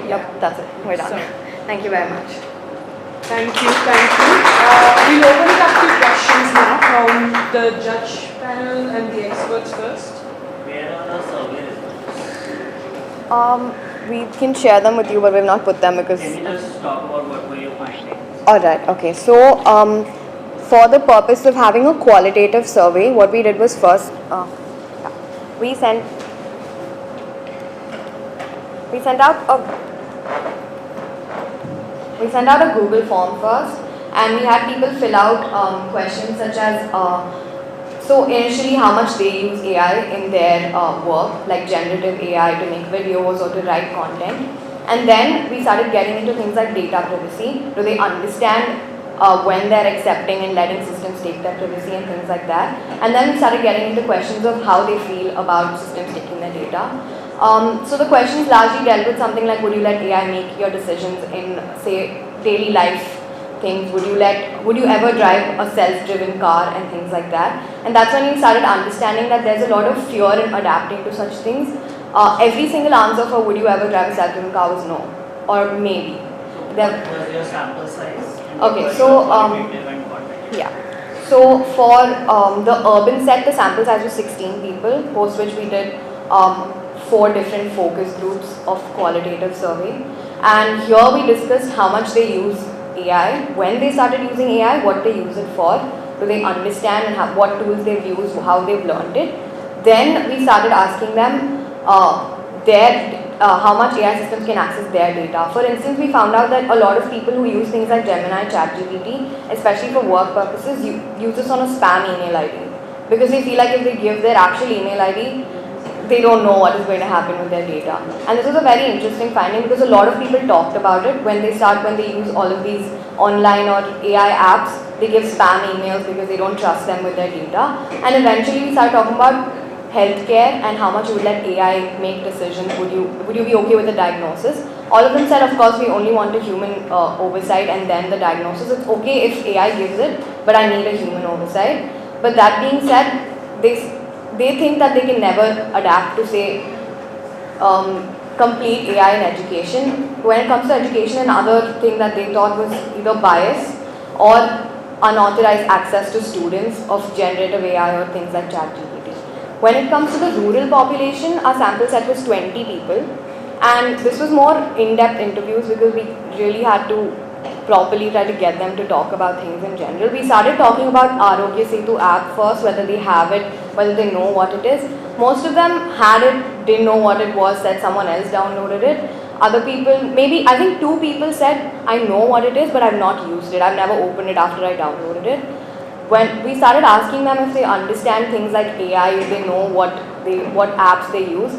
yep, that's it. We're done. Thank you very much. Thank you, thank you. We'll open it up to questions now from the judge panel and the experts first. Where are the survey results? We can share them with you, but we've not put them because... Can you just talk about what were your findings? Alright, okay. So, for the purpose of having a qualitative survey, what we did was first, we sent out a Google form first, and we had people fill out questions such as, so initially how much they use AI in their work, like generative AI to make videos or to write content. And then we started getting into things like data privacy. Do they understand when they're accepting and letting systems take their privacy and things like that? And then we started getting into questions of how they feel about systems taking their data. So the questions largely dealt with something like, would you let AI make your decisions in, say, daily life things? Would you ever drive a self-driven car and things like that? And that's when we started understanding that there's a lot of fear in adapting to such things. Every single answer for would you ever drive a self-driven car was no, or maybe. So what was your sample size? Okay, so yeah. So for the urban set, the sample size was 16 people, post which we did 4 different focus groups of qualitative survey. And here we discussed how much they use AI, when they started using AI, what they use it for, do they understand and what tools they've used, how they've learned it. Then we started asking them how much AI systems can access their data. For instance, we found out that a lot of people who use things like Gemini, ChatGPT, especially for work purposes, use this on a spam email ID. Because they feel like if they give their actual email ID, they don't know what is going to happen with their data. And this was a very interesting finding because a lot of people talked about it when they use all of these online or AI apps, they give spam emails because they don't trust them with their data. And eventually we started talking about healthcare and how much you would let AI make decisions. Would you be okay with the diagnosis? All of them said, of course, we only want a human oversight and then the diagnosis. It's okay if AI gives it, but I need a human oversight. But that being said, they think that they can never adapt to, say, complete AI in education. When it comes to education, another thing that they thought was either bias or unauthorized access to students of generative AI or things like ChatGPT. When it comes to the rural population, our sample set was 20 people. And this was more in-depth interviews because we really had to properly try to get them to talk about things in general. We started talking about Arogya Setu app first, whether they have it, whether they know what it is. Most of them had it, didn't know what it was, said someone else downloaded it. Other people, maybe, I think 2 people said, I know what it is, but I've not used it. I've never opened it after I downloaded it. When we started asking them if they understand things like AI, if they know what apps they use,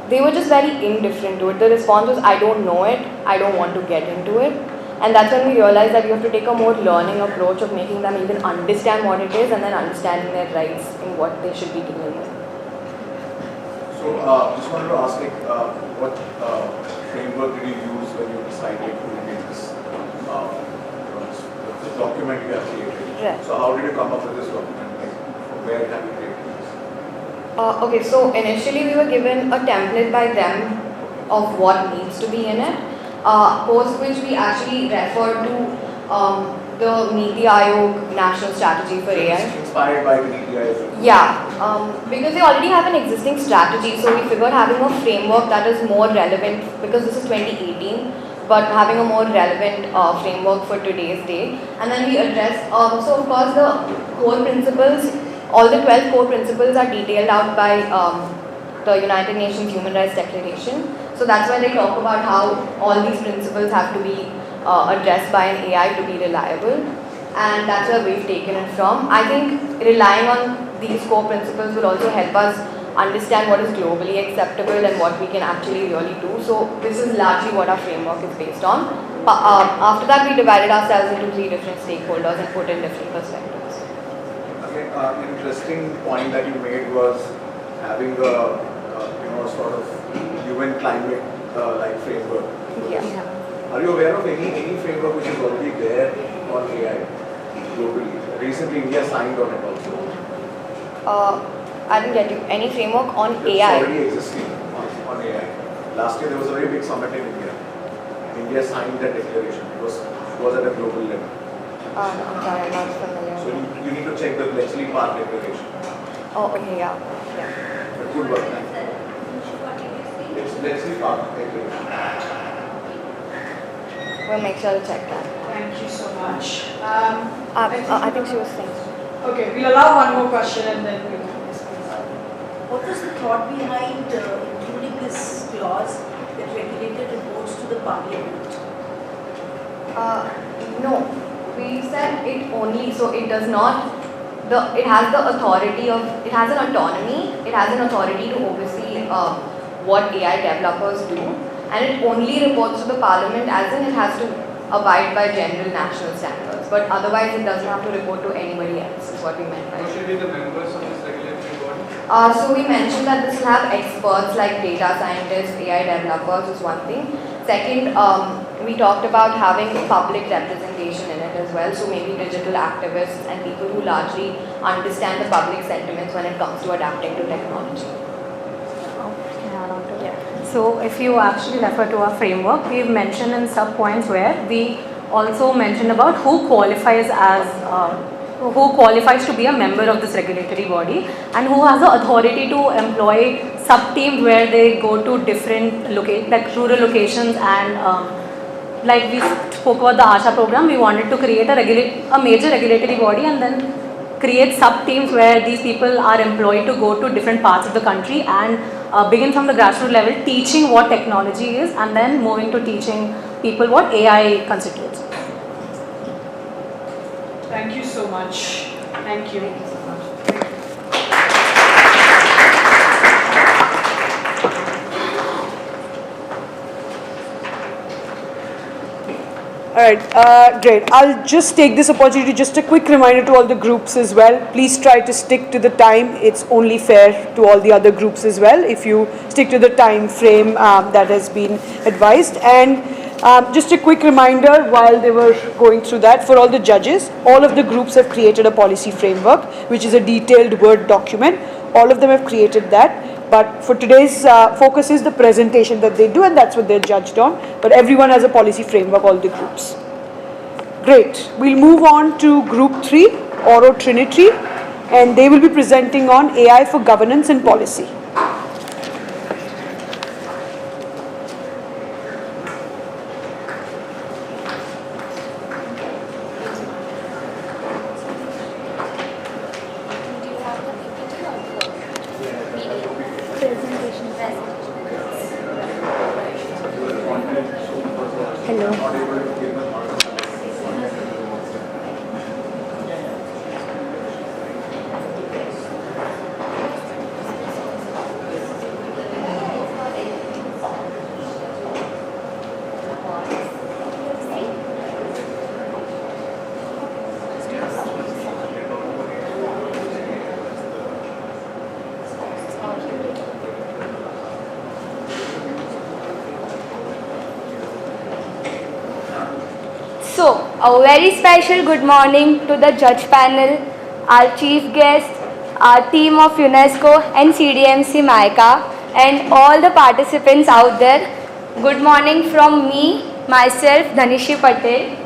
they were just very indifferent to it. The response was, I don't know it, I don't want to get into it. And that's when we realized that we have to take a more learning approach of making them even understand what it is and then understanding their rights in what they should be dealing with. So, just wanted to ask, what framework did you use when you decided to make this document you have created? Right. So, how did you come up with this document? Like, from where have you created this? Okay, so initially we were given a template by them of what needs to be in it. Post which we actually referred to the Niti Aayog National Strategy for AI. Inspired by the Niti Aayog? Yeah, because they already have an existing strategy, so we figured having a framework that is more relevant, because this is 2018, but having a more relevant framework for today's day. And then we addressed, so of course the core principles, all the 12 core principles are detailed out by the United Nations Human Rights Declaration. So that's why they talk about how all these principles have to be addressed by an AI to be reliable, and that's where we've taken it from. I think relying on these core principles will also help us understand what is globally acceptable and what we can actually really do. So this is largely what our framework is based on. After that, we divided ourselves into 3 different stakeholders and put in different perspectives. Again, an interesting point that you made was having a sort of UN climate like framework. Yeah. Are you aware of any framework which is already there on AI globally? Recently, India signed on it also. I didn't get you. Any framework on It's AI? already existing on AI. Last year there was a very big summit in India. India signed that declaration. It was at a global level. I'm sorry, I'm not familiar. So you need to check the Bletchley Park declaration. Oh, okay, yeah. But good work. It's Bletchley Park declaration. We'll make sure to check that. Thank you so much. I think she was saying. Okay, we'll allow one more question and then we'll. What was the thought behind including this clause that regulator reports to the parliament? No, we said it only, so it does not, it has the authority of, it has an autonomy, it has an authority to oversee what AI developers do, and it only reports to the parliament as in it has to abide by general national standards, but otherwise it doesn't have to report to anybody else, is what we meant by it. Who should be the members of this regulatory body? So we mentioned that this will have experts like data scientists, AI developers is one thing. Second, we talked about having public representation in it as well, so maybe digital activists and people who largely understand the public sentiments when it comes to adapting to technology. So if you actually refer to our framework, we've mentioned in sub points where we also mentioned about who qualifies to be a member of this regulatory body and who has the authority to employ sub-teams where they go to different rural locations, and like we spoke about the ASHA program, we wanted to create a major regulatory body and then create sub-teams where these people are employed to go to different parts of the country and begin from the grassroots level teaching what technology is and then moving to teaching people what AI constitutes. Thank you so much. Thank you. Alright, great. I'll just take this opportunity, just a quick reminder to all the groups as well. Please try to stick to the time. It's only fair to all the other groups as well if you stick to the time frame that has been advised. And just a quick reminder while they were going through that, for all the judges, all of the groups have created a policy framework, which is a detailed Word document. All of them have created that. But for today's focus is the presentation that they do, and that's what they're judged on. But everyone has a policy framework, all the groups. Great. We'll move on to Group 3, Oro Trinity, and they will be presenting on AI for governance and policy. So, a very special good morning to the judge panel, our chief guest, our team of UNESCO and CDMC-MICA, and all the participants out there. Good morning from me, myself Dhanishi Patel,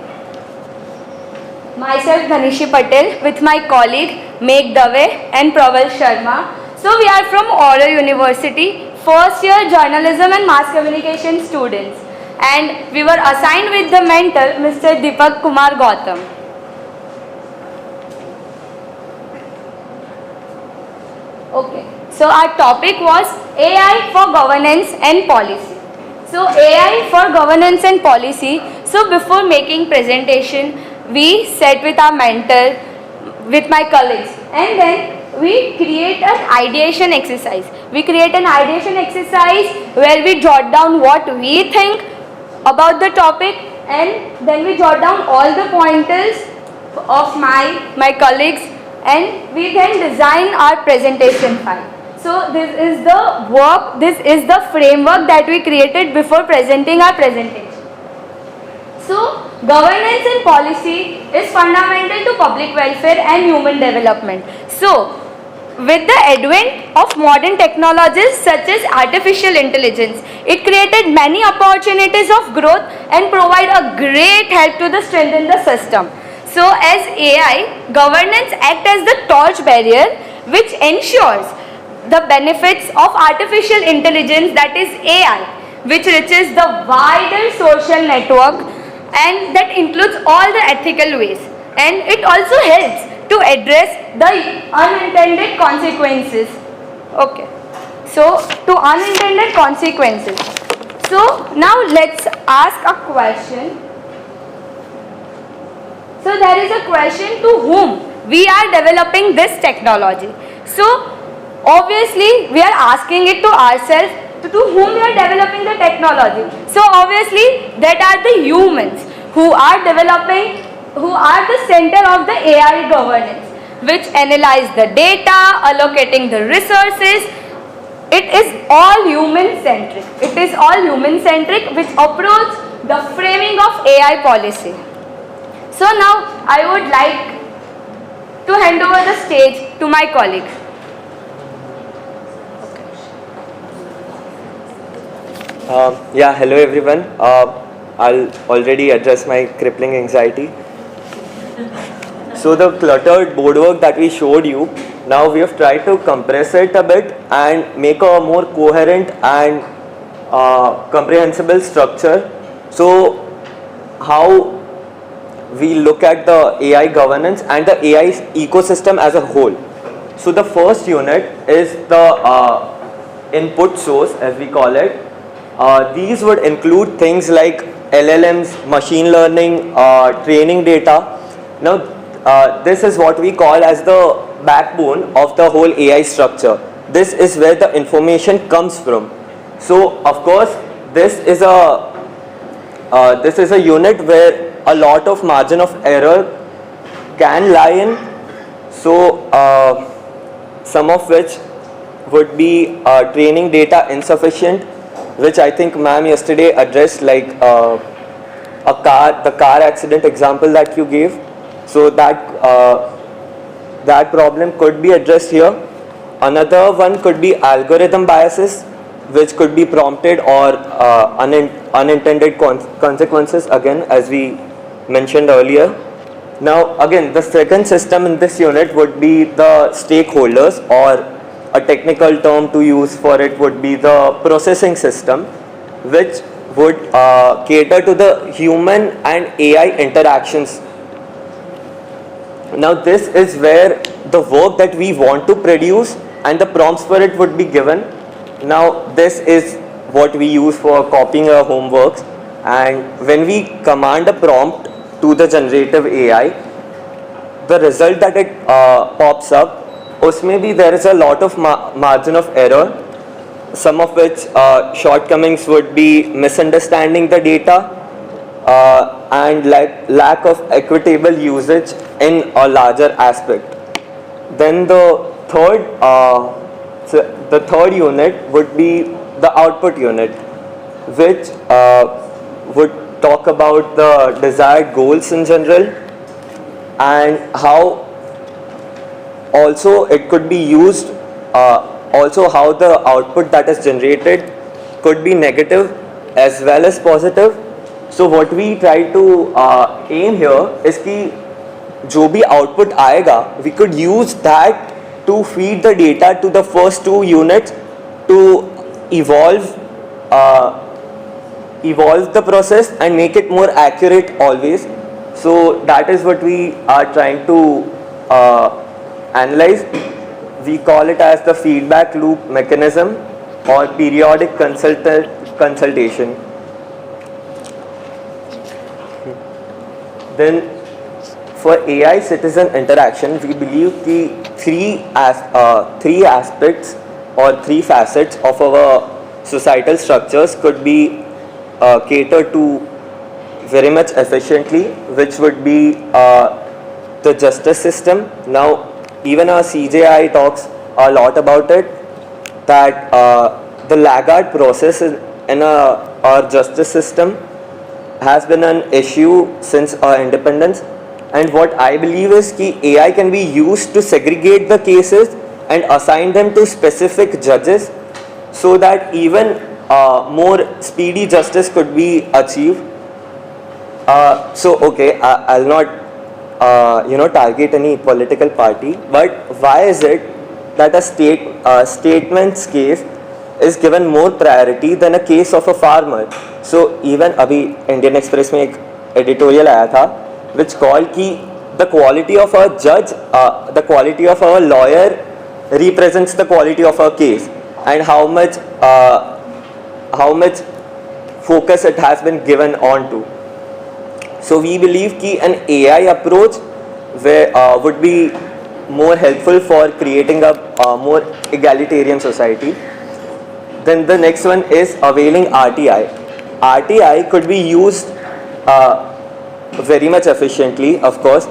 with my colleague Meg Dave and Praval Sharma. So, we are from Oro University, first year journalism and mass communication students. And we were assigned with the mentor, Mr. Deepak Kumar Gautam. Okay, so our topic was AI for governance and policy. So AI for governance and policy. So before making presentation, we sat with our mentor, with my colleagues, and then we create an ideation exercise. We create an ideation exercise where we jot down what we think about the topic, and then we jot down all the pointers of my colleagues, and we then design our presentation file. So this is the work, this is the framework that we created before presenting our presentation. So governance and policy is fundamental to public welfare and human development. So with the advent of modern technologies such as artificial intelligence, it created many opportunities of growth and provide a great help to the strengthen the system. So as AI, governance act as the torch barrier which ensures the benefits of artificial intelligence, that is AI, which reaches the wider social network, and that includes all the ethical ways, and it also helps to address the unintended consequences. Okay, so to unintended consequences. So now let's ask a question. So there is a question to whom we are developing this technology. So obviously we are asking it to ourselves, to whom we are developing the technology. So obviously that are the humans who are developing, who are the center of the AI governance, which analyze the data, allocating the resources. It is all human centric. It is all human centric, which approach the framing of AI policy. So now I would like to hand over the stage to my colleague. Yeah, hello everyone. I'll already address my crippling anxiety. So the cluttered boardwork that we showed you, now we have tried to compress it a bit and make a more coherent and comprehensible structure. So how we look at the AI governance and the AI ecosystem as a whole. So the first unit is the input source, as we call it. These would include things like LLMs, machine learning, training data. Now, this is what we call as the backbone of the whole AI structure. This is where the information comes from. So, of course, this is a unit where a lot of margin of error can lie in. So, some of which would be training data insufficient, which I think ma'am yesterday addressed, like the car accident example that you gave. So that problem could be addressed here. Another one could be algorithm biases, which could be prompted or unintended consequences, again, as we mentioned earlier. Now again, the second system in this unit would be the stakeholders, or a technical term to use for it would be the processing system, which would cater to the human and AI interactions. Now this is where the work that we want to produce and the prompts for it would be given. Now this is what we use for copying our homeworks, and when we command a prompt to the generative AI, the result that it pops up, usme bhi there is a lot of margin of error, some of which shortcomings would be misunderstanding the data and lack of equitable usage in a larger aspect. Then the third unit would be the output unit, which would talk about the desired goals in general, and how also it could be used, also how the output that is generated could be negative as well as positive. So what we try to aim here is कि जो भी output आएगा, we could use that to feed the data to the first two units to evolve the process and make it more accurate always. So that is what we are trying to analyze. We call it as the feedback loop mechanism or periodic consultation. then for AI citizen interaction, we believe the three aspects or three facets of our societal structures could be catered to very much efficiently, which would be the justice system. Now, even our CJI talks a lot about it, that the laggard process in our justice system has been an issue since our independence. And what I believe is that AI can be used to segregate the cases and assign them to specific judges, so that even more speedy justice could be achieved. I'll not target any political party, but why is it that a statement's case is given more priority than a case of a farmer? So even abhi Indian Express mein ek editorial aaya tha, which called ki the quality of a judge, the quality of a lawyer represents the quality of a case, and how much focus it has been given on to. So we believe ki an AI approach would be more helpful for creating a more egalitarian society. Then the next one is availing RTI. RTI could be used very much efficiently, of course,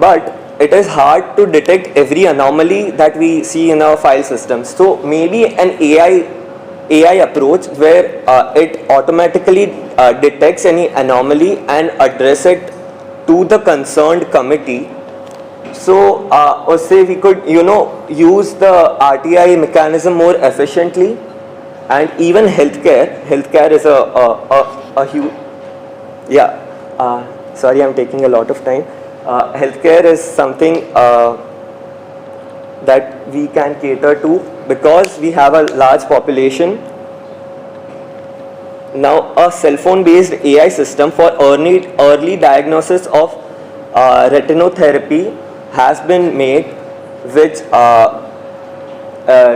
but it is hard to detect every anomaly that we see in our file systems. So maybe an AI approach where it automatically detects any anomaly and address it to the concerned committee. So say we could use the RTI mechanism more efficiently. And even healthcare is a huge, sorry, I'm taking a lot of time. Healthcare is something that we can cater to because we have a large population. Now, a cell phone based AI system for early diagnosis of retinotherapy has been made, which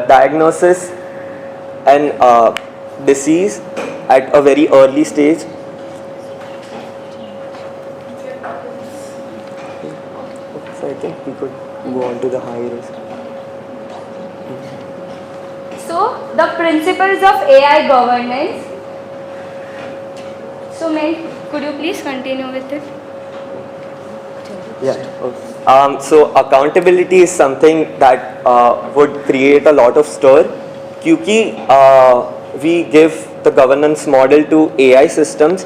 diagnoses an disease at a very early stage. So I think we could go on to the high risk. So, the principles of AI governance. So, May, could you please continue with it? Yeah. So accountability is something that would create a lot of stir, because we give the governance model to AI systems.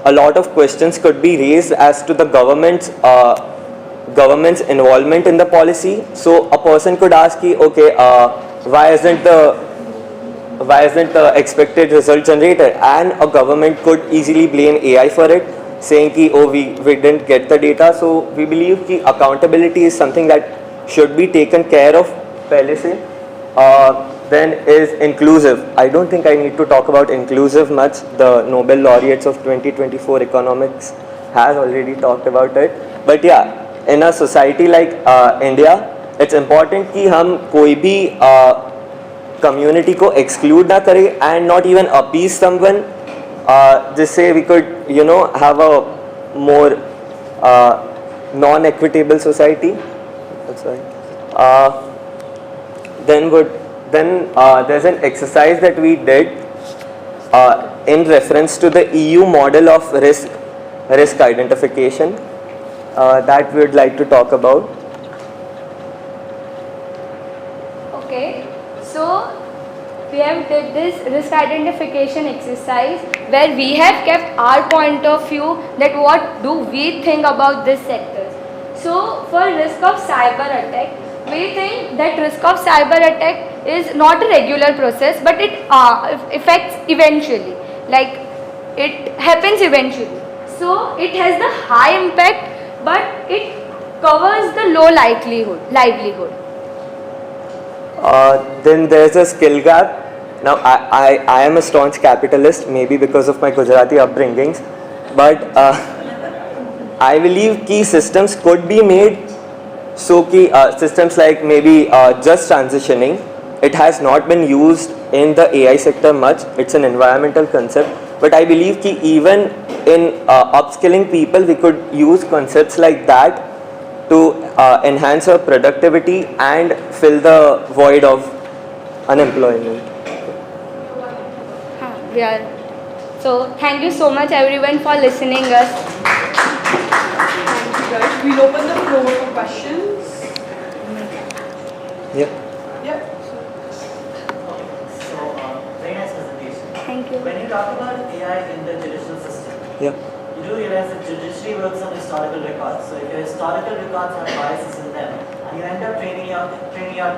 A lot of questions could be raised as to the government's involvement in the policy. So a person could ask, okay, why isn't the expected result generated? And a government could easily blame AI for it, saying ki, oh, we didn't get the data. So we believe ki accountability is something that should be taken care of pehle se. Then is inclusive. I don't think I need to talk about inclusive much. The Nobel laureates of 2024 economics has already talked about it. But yeah, in a society like India, it's important कि हम कोई भी community को exclude ना करें and not even appease someone, जिससे we could have a more non-equitable society. That's right. Then there's an exercise that we did in reference to the EU model of risk identification that we would like to talk about. Okay, so we have did this risk identification exercise where we have kept our point of view that what do we think about this sector. So for risk of cyber attack, we think that risk of cyber attack is not a regular process, but it affects eventually, like it happens eventually. So it has the high impact, but it covers the low livelihood. Then there's a skill gap. Now I am a staunch capitalist, maybe because of my Gujarati upbringings, but I believe key systems could be made so key systems like maybe just transitioning. It has not been used in the AI sector much. It's an environmental concept, But I believe that even in upskilling people, we could use concepts like that to enhance our productivity and fill the void of unemployment. We are. So thank you so much everyone for listening us. Thank you guys. We'll open the floor for questions. Yeah. Yeah. So, very nice presentation. Thank you. When you talk about AI in the judicial system, Yeah. you do realize that judiciary works on historical records. So if your historical records have biases in them, and you end up training out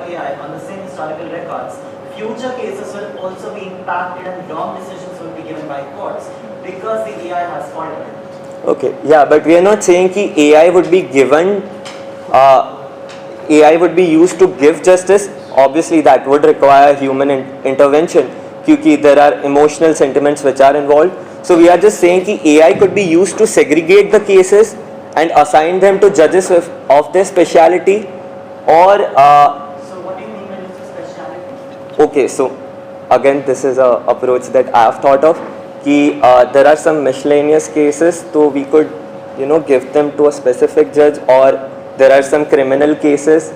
AI on the same historical records, future cases will also be impacted and wrong decisions will be given by courts because the AI has fault in it. Okay, yeah, but we are not saying that AI would be given, AI would be used to give justice. Obviously, that would require human intervention because there are emotional sentiments which are involved. So we are just saying that AI could be used to segregate the cases and assign them to judges of their speciality, or So what do you mean when you say speciality? okay, so again, this is a approach that I have thought of. There are some miscellaneous cases, so we could, give them to a specific judge, or there are some criminal cases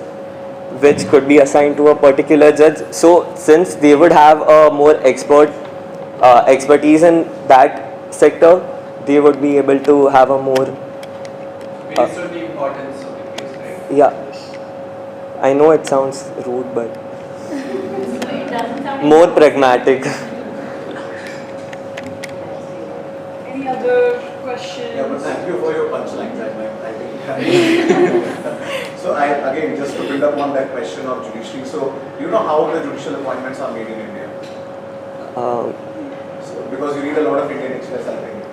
which could be assigned to a particular judge. So since they would have a more expertise in that sector, they would be able to have a more Based on the importance of the case, right? yeah. I know it sounds rude, but more pragmatic. Any other questions? Yeah, but thank you for your punchlines. I think. So again, just to build up on that question of judiciary. So do you know how the judicial appointments are made in India? Because you read a lot of Indian Express, I think.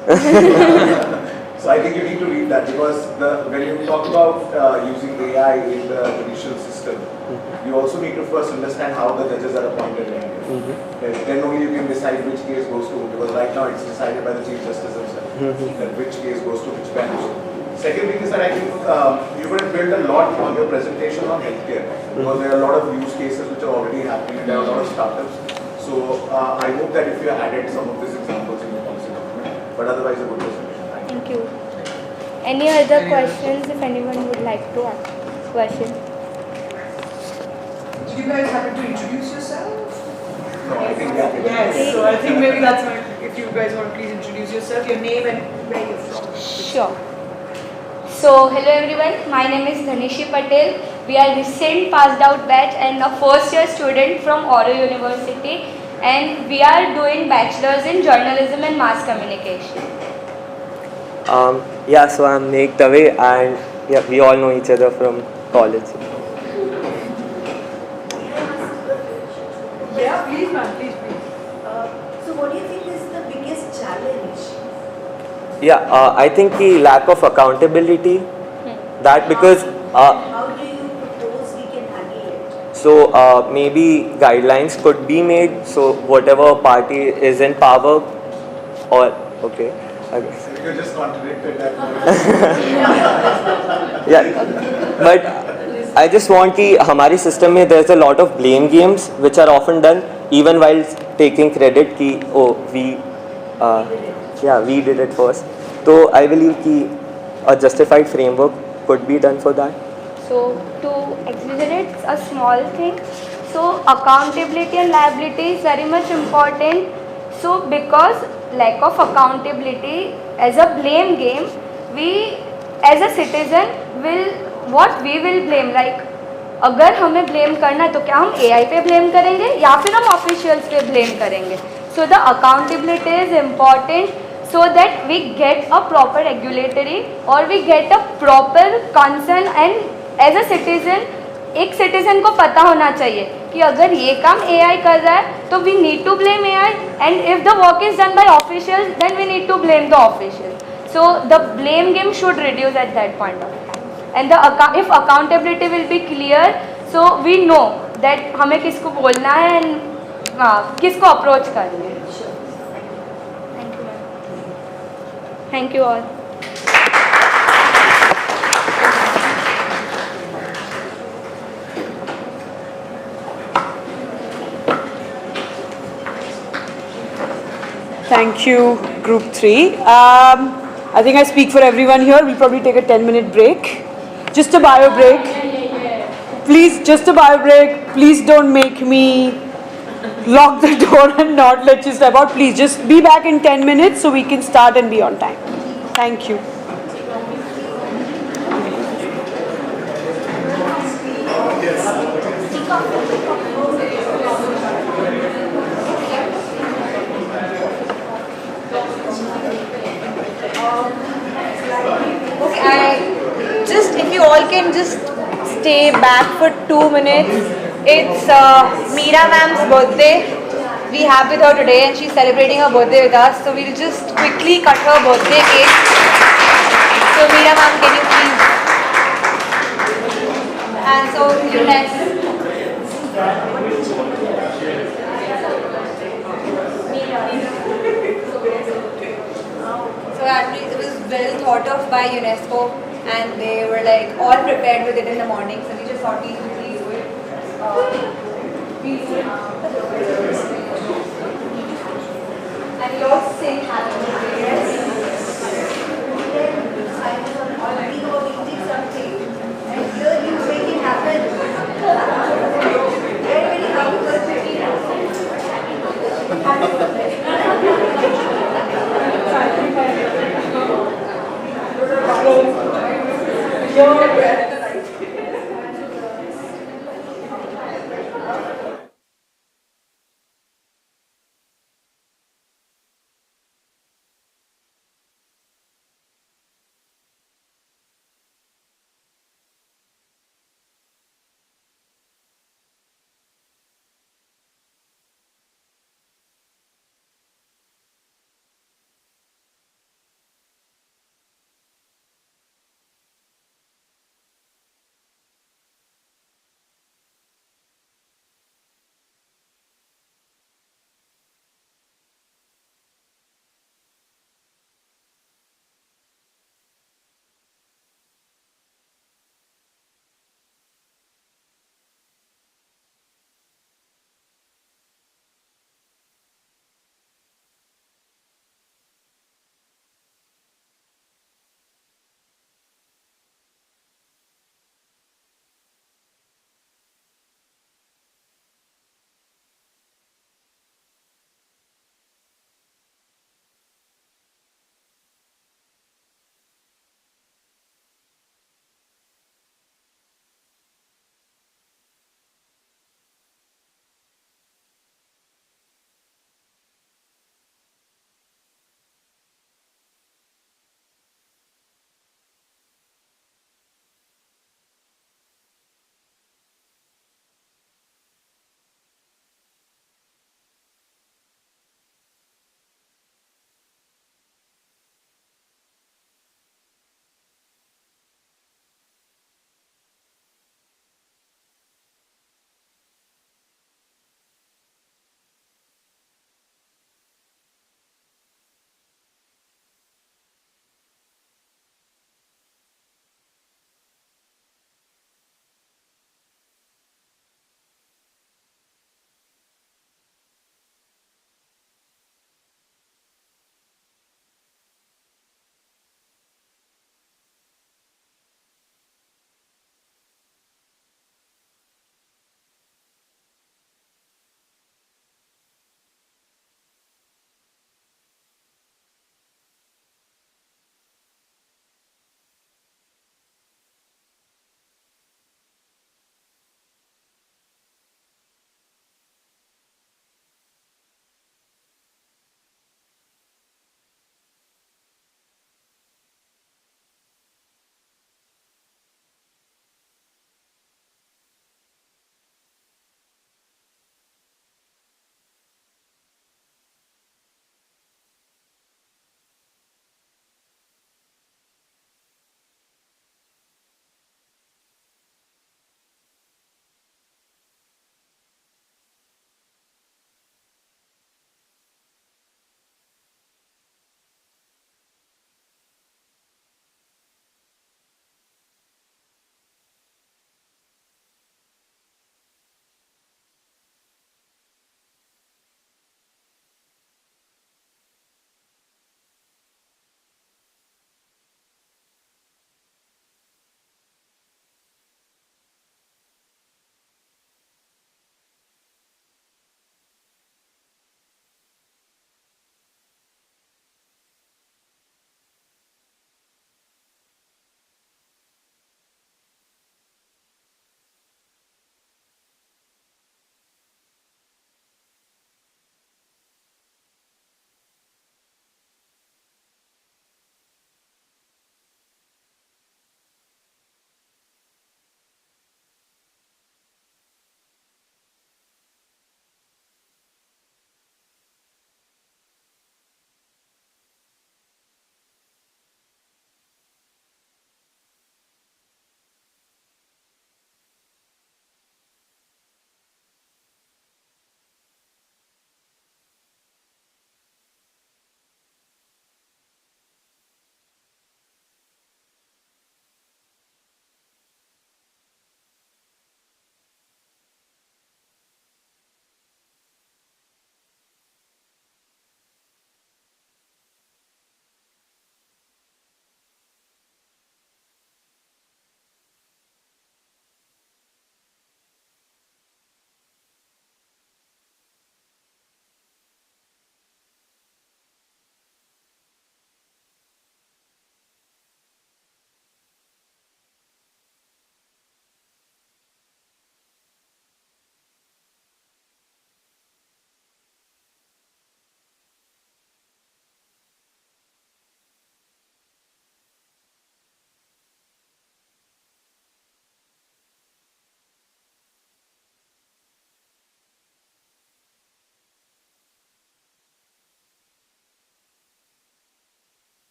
So I think you need to read that, because when you talk about using AI in the judicial system, you also need to first understand how the judges are appointed in India. Then only you can decide which case goes to, because right now it's decided by the Chief Justice himself, that which case goes to which bench. Second thing is that I think you would have built a lot on your presentation on healthcare, because there are a lot of use cases which are already happening, and there are a lot of startups. So I hope that if you added some of these examples in your policy document, but otherwise a good presentation. Thank you. Any other questions if anyone would like to ask questions? Do you guys happen to introduce yourself? No, I think yeah. Yes, so I think maybe that's what, if you guys want to please introduce yourself, your name and where you're from. Sure. So, hello everyone, my name is Dhanishi Patel. We are recent passed out batch and a first year student from Oro University, and we are doing bachelor's in journalism and mass communication. Yeah, so I'm Meg Dave, and yeah, we all know each other from college. Yeah, please ma'am, please. So what do you think is the biggest challenge? Yeah, I think the lack of accountability, that because How do you propose we can handle it? so maybe guidelines could be made, so whatever party is in power, or okay. You just contradicted that. Yeah, but I just want कि हमारे system में there's a lot of blame games which are often done even while taking credit कि oh we did it first. So I believe कि a justified framework could be done for that. So, to exaggerate a small thing, so accountability and liability is very much important. So, because lack of accountability as a blame game, we as a citizen what we will blame, like अगर हमें blame करना है तो क्या हम AI पे blame करेंगे या फिर हम officials पे blame करेंगे. So the accountability is important so that we get a proper regulatory or we get a proper concern, and as a citizen एक citizen को पता होना चाहिए कि अगर ये काम AI कर रहा है तो we need to blame AI, and if the work is done by officials then we need to blame the officials. So the blame game should reduce at that point of time, and if accountability will be clear, so we know that हमें किसको बोलना है and किसको approach करना है. Thank you, ma'am. Thank you all. Thank you, Group 3. I think I speak for everyone here. We'll probably take a 10-minute break. Just a bio break. Please, just a bio break. Please don't make me lock the door and not let you step out. Please, just be back in 10 minutes so we can start and be on time. Thank you. Just if you all can just stay back for 2 minutes. It's Meera ma'am's birthday. We have with her today and she's celebrating her birthday with us. So we'll just quickly cut her birthday cake. So Meera ma'am, can you please? And so you next. So actually it was well thought of by UNESCO and they were like all prepared with it in the morning. So we just thought we quickly do it. And we all sing happy birthday. I was already eating something and here you make it happen. Very, very happy birthday. Happy birthday.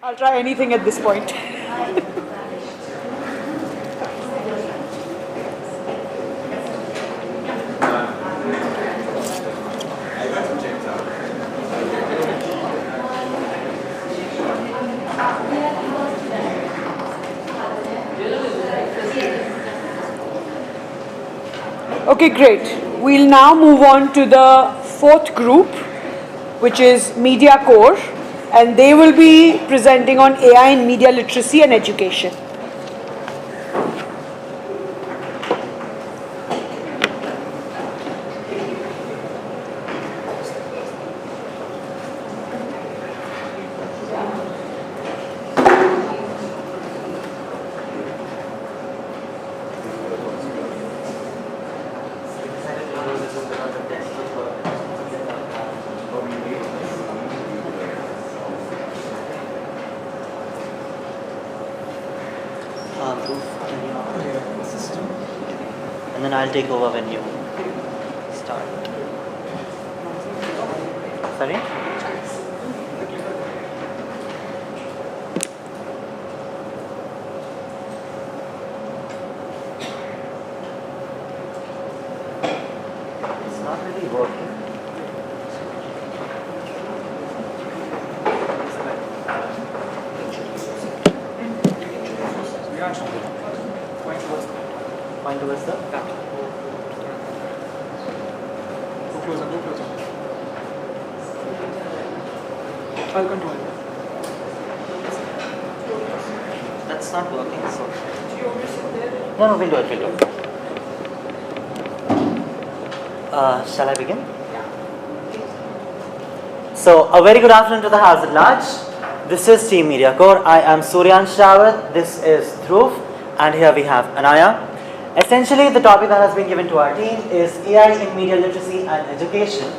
I'll try anything at this point. Okay, great. We'll now move on to the fourth group, which is Media Core, and they will be presenting on AI in media literacy and education. And then I'll take over when you start. Sorry? It's not really working. Point towards the back. Go closer, go closer. I'll control it. That's not working, so. No, we'll do it, we'll do it. Shall I begin? So, a very good afternoon to the house at large. This is Team Media Core. I am Suryan Shawat, this is Dhruv, and here we have Anaya. Essentially, the topic that has been given to our team is AI in media literacy and education.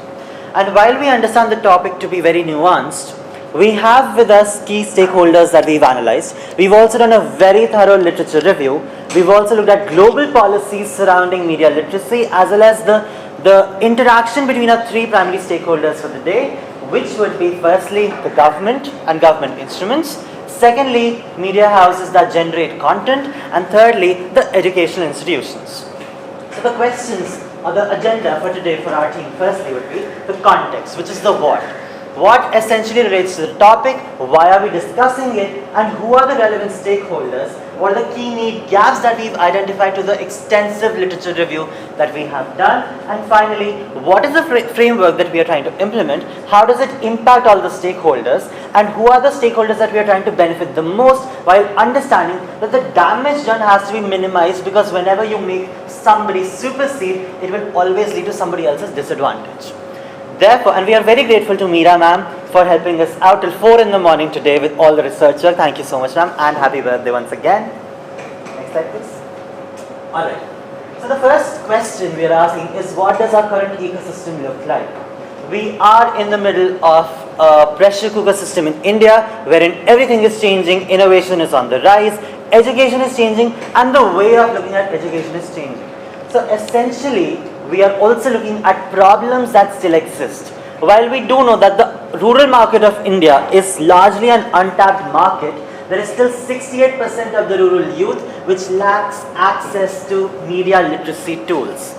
And while we understand the topic to be very nuanced, we have with us key stakeholders that we've analyzed. We've also done a very thorough literature review. We've also looked at global policies surrounding media literacy, as well as the interaction between our three primary stakeholders for the day, which would be firstly the government and government instruments, secondly media houses that generate content, and thirdly the educational institutions. So the questions or the agenda for today for our team firstly would be the context, which is the what. What essentially relates to the topic, why are we discussing it, and who are the relevant stakeholders, what are the key need gaps that we've identified to the extensive literature review that we have done, and finally, what is the framework that we are trying to implement, how does it impact all the stakeholders, and who are the stakeholders that we are trying to benefit the most, while understanding that the damage done has to be minimized, because whenever you make somebody supersede, it will always lead to somebody else's disadvantage. Therefore, and we are very grateful to Meera ma'am for helping us out till 4 in the morning today with all the research work. Thank you so much, ma'am, and happy birthday once again. Next slide, please. Alright. So the first question we are asking is, what does our current ecosystem look like? We are in the middle of a pressure cooker system in India, wherein everything is changing, innovation is on the rise, education is changing, and the way of looking at education is changing. So essentially, we are also looking at problems that still exist. While we do know that the rural market of India is largely an untapped market, there is still 68% of the rural youth which lacks access to media literacy tools.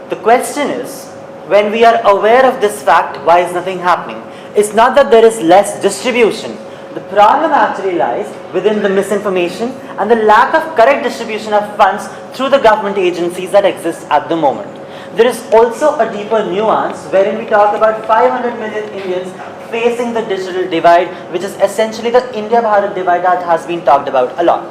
The question is, when we are aware of this fact, why is nothing happening? It's not that there is less distribution. The problem actually lies within the misinformation and the lack of correct distribution of funds through the government agencies that exist at the moment. There is also a deeper nuance wherein we talk about 500 million Indians facing the digital divide, which is essentially the India-Bharat divide that has been talked about a lot.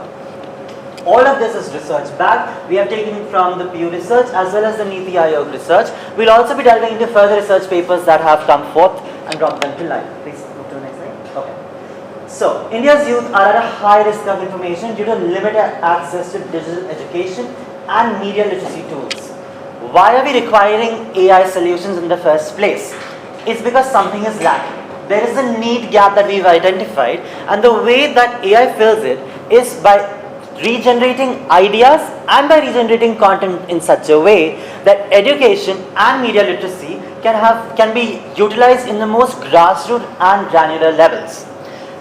All of this is research backed. We have taken it from the Pew Research as well as the Niti Aayog research. We'll also be delving into further research papers that have come forth and brought them to light. Please move to the next slide. Okay. So, India's youth are at a high risk of information due to limited access to digital education and media literacy tools. Why are we requiring AI solutions in the first place? It's because something is lacking. There is a need gap that we've identified, and the way that AI fills it is by regenerating ideas and by regenerating content in such a way that education and media literacy can be utilized in the most grassroots and granular levels.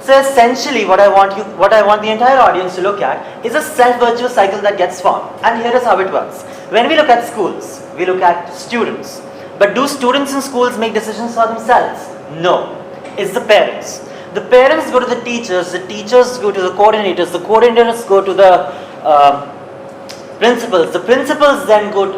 So essentially what I want the entire audience to look at is a self-virtuous cycle that gets formed. And here is how it works. When we look at schools, we look at students. But do students in schools make decisions for themselves? No. It's the parents. The parents go to the teachers go to the coordinators go to the principals. The principals then go to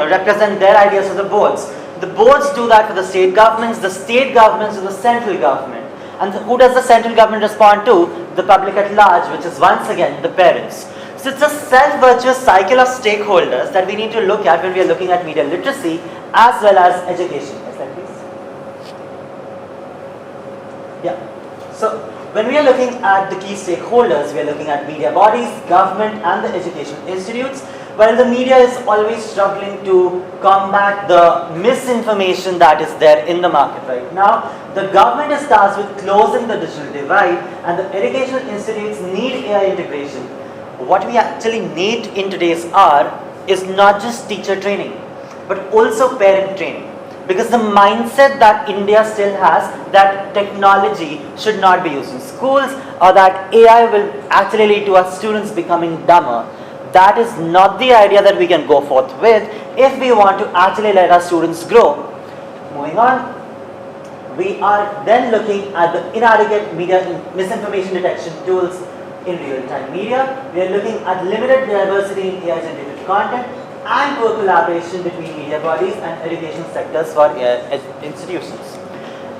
represent their ideas to the boards. The boards do that for the state governments to the central government. And who does the central government respond to? The public at large, which is once again the parents. So it's a self-virtuous cycle of stakeholders that we need to look at when we are looking at media literacy as well as education. Next slide, please. Yeah. So when we are looking at the key stakeholders, we are looking at media bodies, government and the education institutes. While the media is always struggling to combat the misinformation that is there in the market right now, the government is tasked with closing the digital divide, and the educational institutes need AI integration. What we actually need in today's hour is not just teacher training, but also parent training. Because the mindset that India still has, that technology should not be used in schools, or that AI will actually lead to our students becoming dumber, that is not the idea that we can go forth with if we want to actually let our students grow. Moving on, we are then looking at the inadequate media misinformation detection tools in real-time media. We are looking at limited diversity in AI-generated content and poor collaboration between media bodies and education sectors for institutions.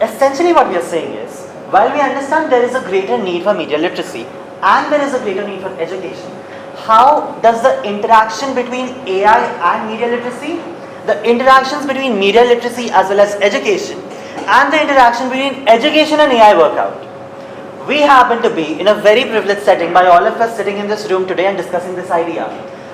Essentially what we are saying is, while we understand there is a greater need for media literacy and there is a greater need for education, how does the interaction between AI and media literacy, the interactions between media literacy as well as education, and the interaction between education and AI work out? We happen to be in a very privileged setting by all of us sitting in this room today and discussing this idea.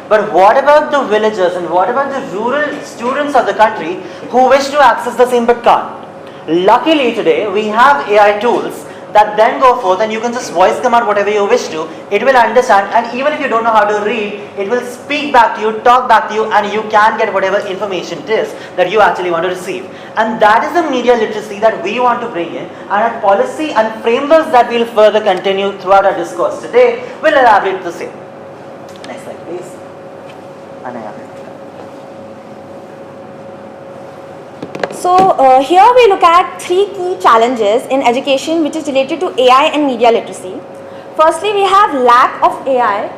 But what about the villagers and what about the rural students of the country who wish to access the same but can't? Luckily today we have AI tools that then go forth and you can just voice command whatever you wish to. It will understand, and even if you don't know how to read, it will speak back to you, talk back to you, and you can get whatever information it is that you actually want to receive. And that is the media literacy that we want to bring in, and our policy and frameworks that we'll further continue throughout our discourse today will elaborate the same. Next slide please. So here we look at three key challenges in education which is related to AI and media literacy. Firstly, we have lack of AI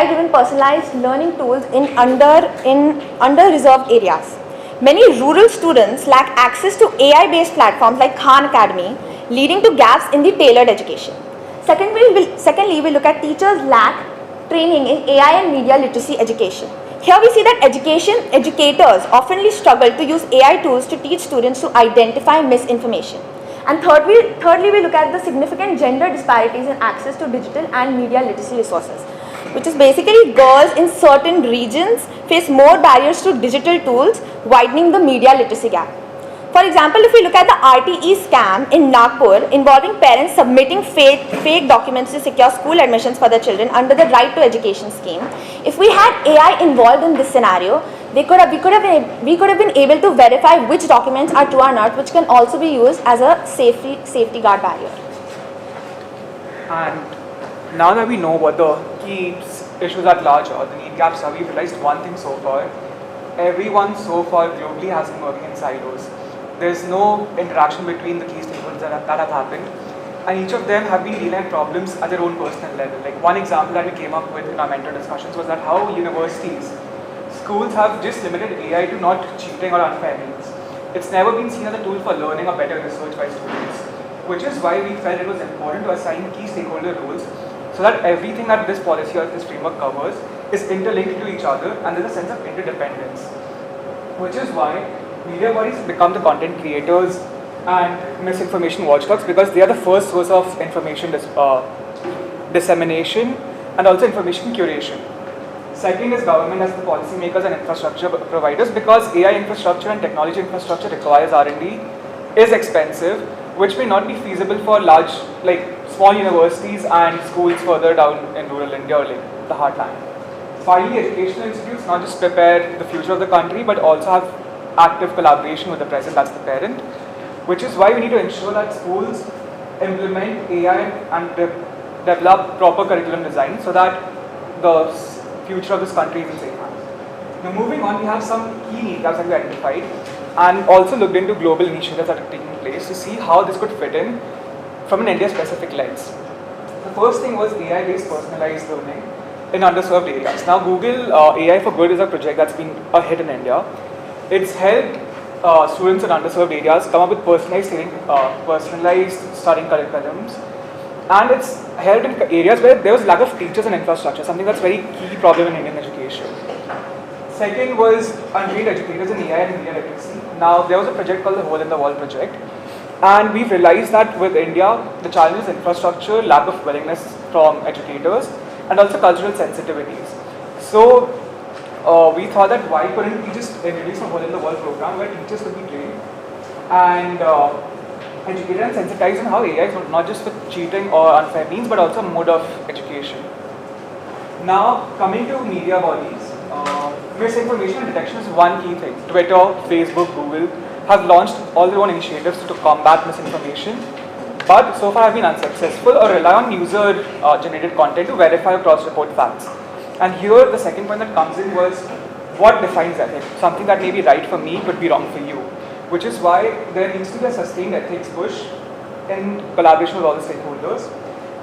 driven personalized learning tools in under-reserved areas. Many rural students lack access to AI based platforms like Khan Academy, leading to gaps in the tailored education. Secondly, we look at teachers lack training in AI and media literacy education. Here we see that educators often struggle to use AI tools to teach students to identify misinformation. And thirdly, we look at the significant gender disparities in access to digital and media literacy resources, which is basically girls in certain regions face more barriers to digital tools, widening the media literacy gap. For example, if we look at the RTE scam in Nagpur involving parents submitting fake documents to secure school admissions for their children under the Right to Education scheme, if we had AI involved in this scenario, we could have been able to verify which documents are true or not, which can also be used as a safety guard barrier. And now that we know what the key issues at large or the need gaps are, we've realized one thing so far. Everyone so far globally has been working in silos. There's no interaction between the key stakeholders that have happened, and each of them have been dealing with problems at their own personal level. Like one example that we came up with in our mentor discussions was that how universities, schools have just limited AI to not cheating or unfair means. It's never been seen as a tool for learning or better research by students, which is why we felt it was important to assign key stakeholder roles so that everything that this policy or this framework covers is interlinked to each other and there's a sense of interdependence, which is why media bodies become the content creators and misinformation watchdogs, because they are the first source of information dissemination and also information curation. Second is government as the policymakers and infrastructure providers, because AI infrastructure and technology infrastructure requires R&D, is expensive, which may not be feasible for large, small universities and schools further down in rural India or the heartland. Finally, educational institutes not just prepare the future of the country, but also have active collaboration with the present, that's the parent, which is why we need to ensure that schools implement AI and develop proper curriculum design so that the future of this country is in safe hands. Now moving on, we have some key need gaps that we identified and also looked into global initiatives that are taking place to see how this could fit in from an India-specific lens. The first thing was AI-based personalized learning in underserved areas. Now Google AI for Good is a project that's been a hit in India. It's helped students in underserved areas come up with personalized studying curriculums, and it's held in areas where there was lack of teachers and infrastructure, something that's very key problem in Indian education. Second was untrained educators in AI and media literacy. Now there was a project called the Hole in the Wall project, and we've realized that with India, the challenge is infrastructure, lack of willingness from educators, and also cultural sensitivities. So we thought that why couldn't we just introduce a Hole in the Wall program where teachers could be trained and educated and sensitized on how AI is not just for cheating or unfair means, but also a mode of education. Now coming to media bodies, misinformation and detection is one key thing. Twitter, Facebook, Google have launched all their own initiatives to combat misinformation, but so far have been unsuccessful or rely on user-generated content to verify or cross-report facts. And here the second point that comes in was what defines ethics. Something that may be right for me could be wrong for you, which is why there needs to be a sustained ethics push in collaboration with all the stakeholders.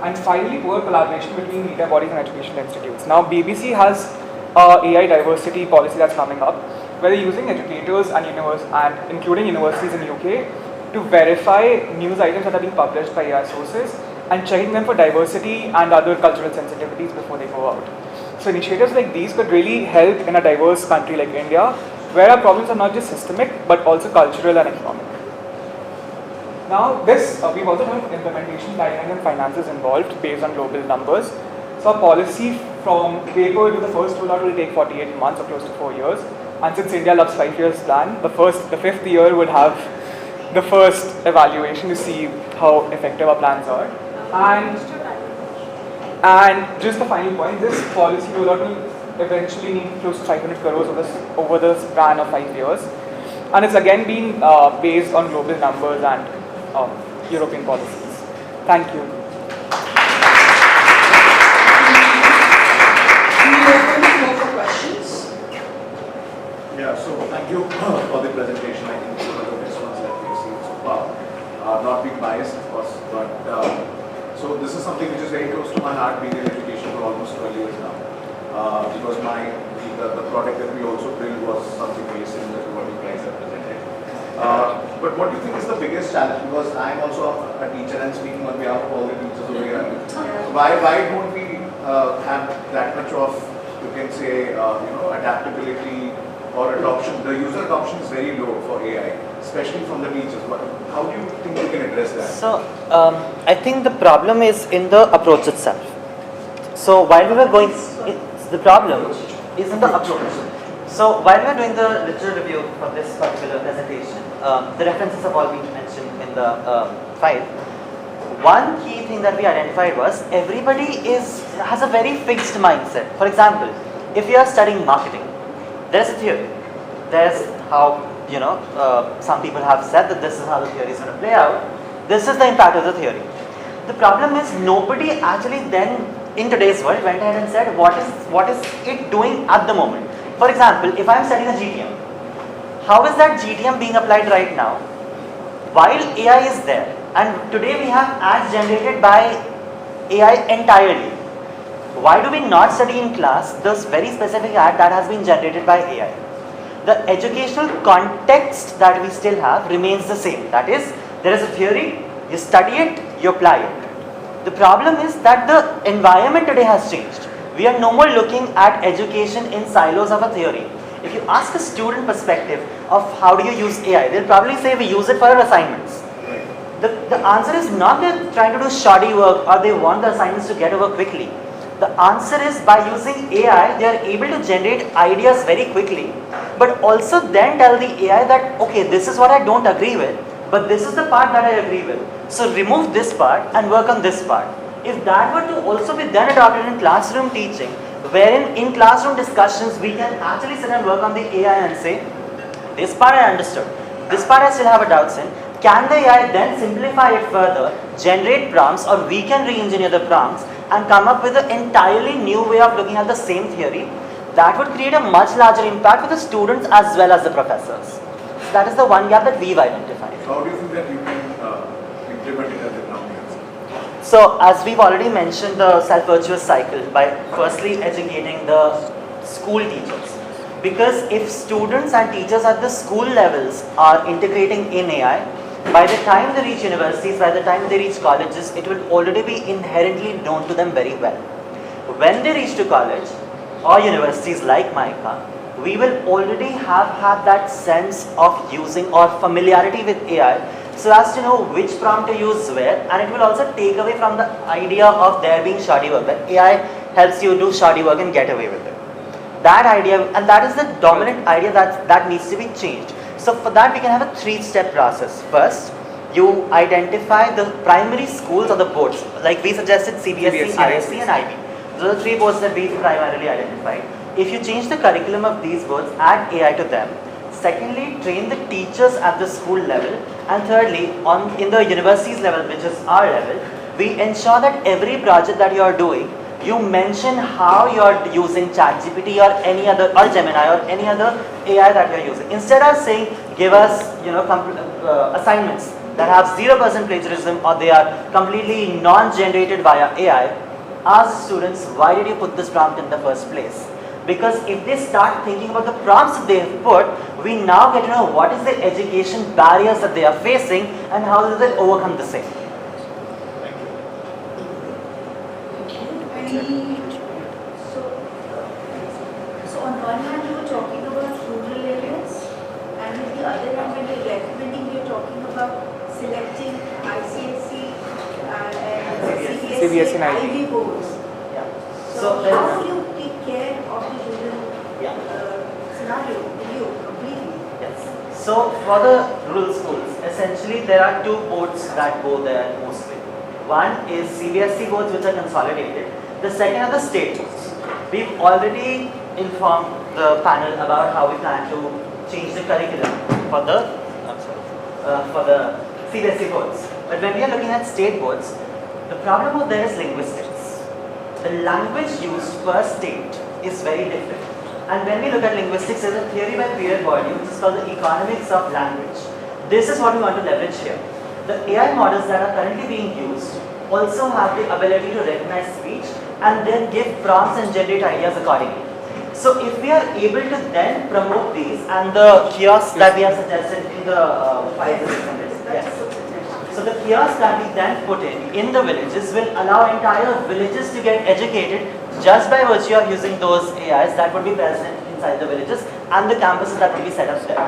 And finally, poor collaboration between media bodies and educational institutes. Now BBC has AI diversity policy that's coming up, where they're using educators and including universities in UK to verify news items that are being published by AI sources and checking them for diversity and other cultural sensitivities before they go out. So initiatives like these could really help in a diverse country like India, where our problems are not just systemic but also cultural and economic. Now we've also done implementation guidelines and finances involved based on global numbers. So our policy from paper to the first rollout will take 48 months or close to 4 years. And since India loves 5 years plan, the 5th year would have the first evaluation to see how effective our plans are. And just the final point, this policy rollout will eventually need close to 500 crores over the span of 5 years. And it's again been based on global numbers and European policies. Thank you. Yeah, so thank you for the presentation. I think one of the best ones that we've seen so far. Not being biased, of course, but so this is something which is very close to my heart, being in education for almost 12 years now. Because the product that we also built was something very similar to what you guys have presented. But what do you think is the biggest challenge? Because I'm also a teacher and speaking on behalf of all the teachers over here. Why don't we have that much of, you can say, adaptability or adoption? The user adoption is very low for AI, especially from the teachers. How do you think we can address that? So, I think the problem is in the approach itself. So, while we were going, the problem is in the approach. So, while we were doing the literature review for this particular presentation, the references have all been mentioned in the file. One key thing that we identified was everybody has a very fixed mindset. For example, if you are studying marketing, there's a theory. There's how, some people have said that this is how the theory is going to play out. This is the impact of the theory. The problem is nobody actually then, in today's world, went ahead and said what is it doing at the moment. For example, if I'm studying a GTM, how is that GTM being applied right now? While AI is there, and today we have ads generated by AI entirely. Why do we not study in class this very specific ad that has been generated by AI? The educational context that we still have remains the same. That is, there is a theory, you study it, you apply it. The problem is that the environment today has changed. We are no more looking at education in silos of a theory. If you ask a student perspective of how do you use AI, they'll probably say we use it for our assignments. The answer is not they're trying to do shoddy work or they want the assignments to get over quickly. The answer is by using AI, they are able to generate ideas very quickly, but also then tell the AI that, okay, this is what I don't agree with, but this is the part that I agree with. So remove this part and work on this part. If that were to also be then adopted in classroom teaching, wherein in classroom discussions we can actually sit and work on the AI and say, this part I understood, this part I still have a doubts in, Can the AI then simplify it further, generate prompts, or we can re-engineer the prompts and come up with an entirely new way of looking at the same theory? That would create a much larger impact for the students as well as the professors. So that is the one gap that we've identified. How do you think that you can implement it at the ground level? So as we've already mentioned the self-virtuous cycle by firstly educating the school teachers. Because if students and teachers at the school levels are integrating in AI, by the time they reach universities, by the time they reach colleges, it will already be inherently known to them very well. When they reach to college or universities like MICA, we will already have had that sense of using or familiarity with AI so as to know which prompt to use where, and it will also take away from the idea of there being shoddy work, that AI helps you do shoddy work and get away with it. That idea, and that is the dominant idea that needs to be changed. So for that we can have a three-step process. First, you identify the primary schools or the boards, like we suggested CBSE, ISC and IB. Those are the three boards that we primarily identified. If you change the curriculum of these boards, add AI to them. Secondly, train the teachers at the school level. And thirdly, in the universities level, which is our level, we ensure that every project that you are doing, you mention how you are using ChatGPT or any other, or Gemini or any other AI that you are using. Instead of saying, give us assignments that have 0% plagiarism or they are completely non-generated via AI, ask students, why did you put this prompt in the first place? Because if they start thinking about the prompts that they have put, we now get to know what is the education barriers that they are facing and how do they overcome the same. So on one hand you were talking about rural areas, and on the other hand when you're recommending, you're talking about selecting ICSE and CBSE and IB boards. So how do you take care of the rural scenario in you completely? Yes. So for the rural schools, essentially there are two boards that go there mostly. One is CBSE boards which are consolidated. The second are the state boards. We've already informed the panel about how we plan to change the curriculum for the CBSE boards. But when we are looking at state boards, the problem out there is linguistics. The language used per state is very different. And when we look at linguistics, there's a theory by period body which is called the economics of language. This is what we want to leverage here. The AI models that are currently being used also have the ability to recognize speech and then give prompts and generate ideas accordingly. So if we are able to then promote these and the kiosks that we have suggested in the 500, yes. So the kiosks that we then put in the villages will allow entire villages to get educated just by virtue of using those AIs that would be present inside the villages and the campuses that will be set up there.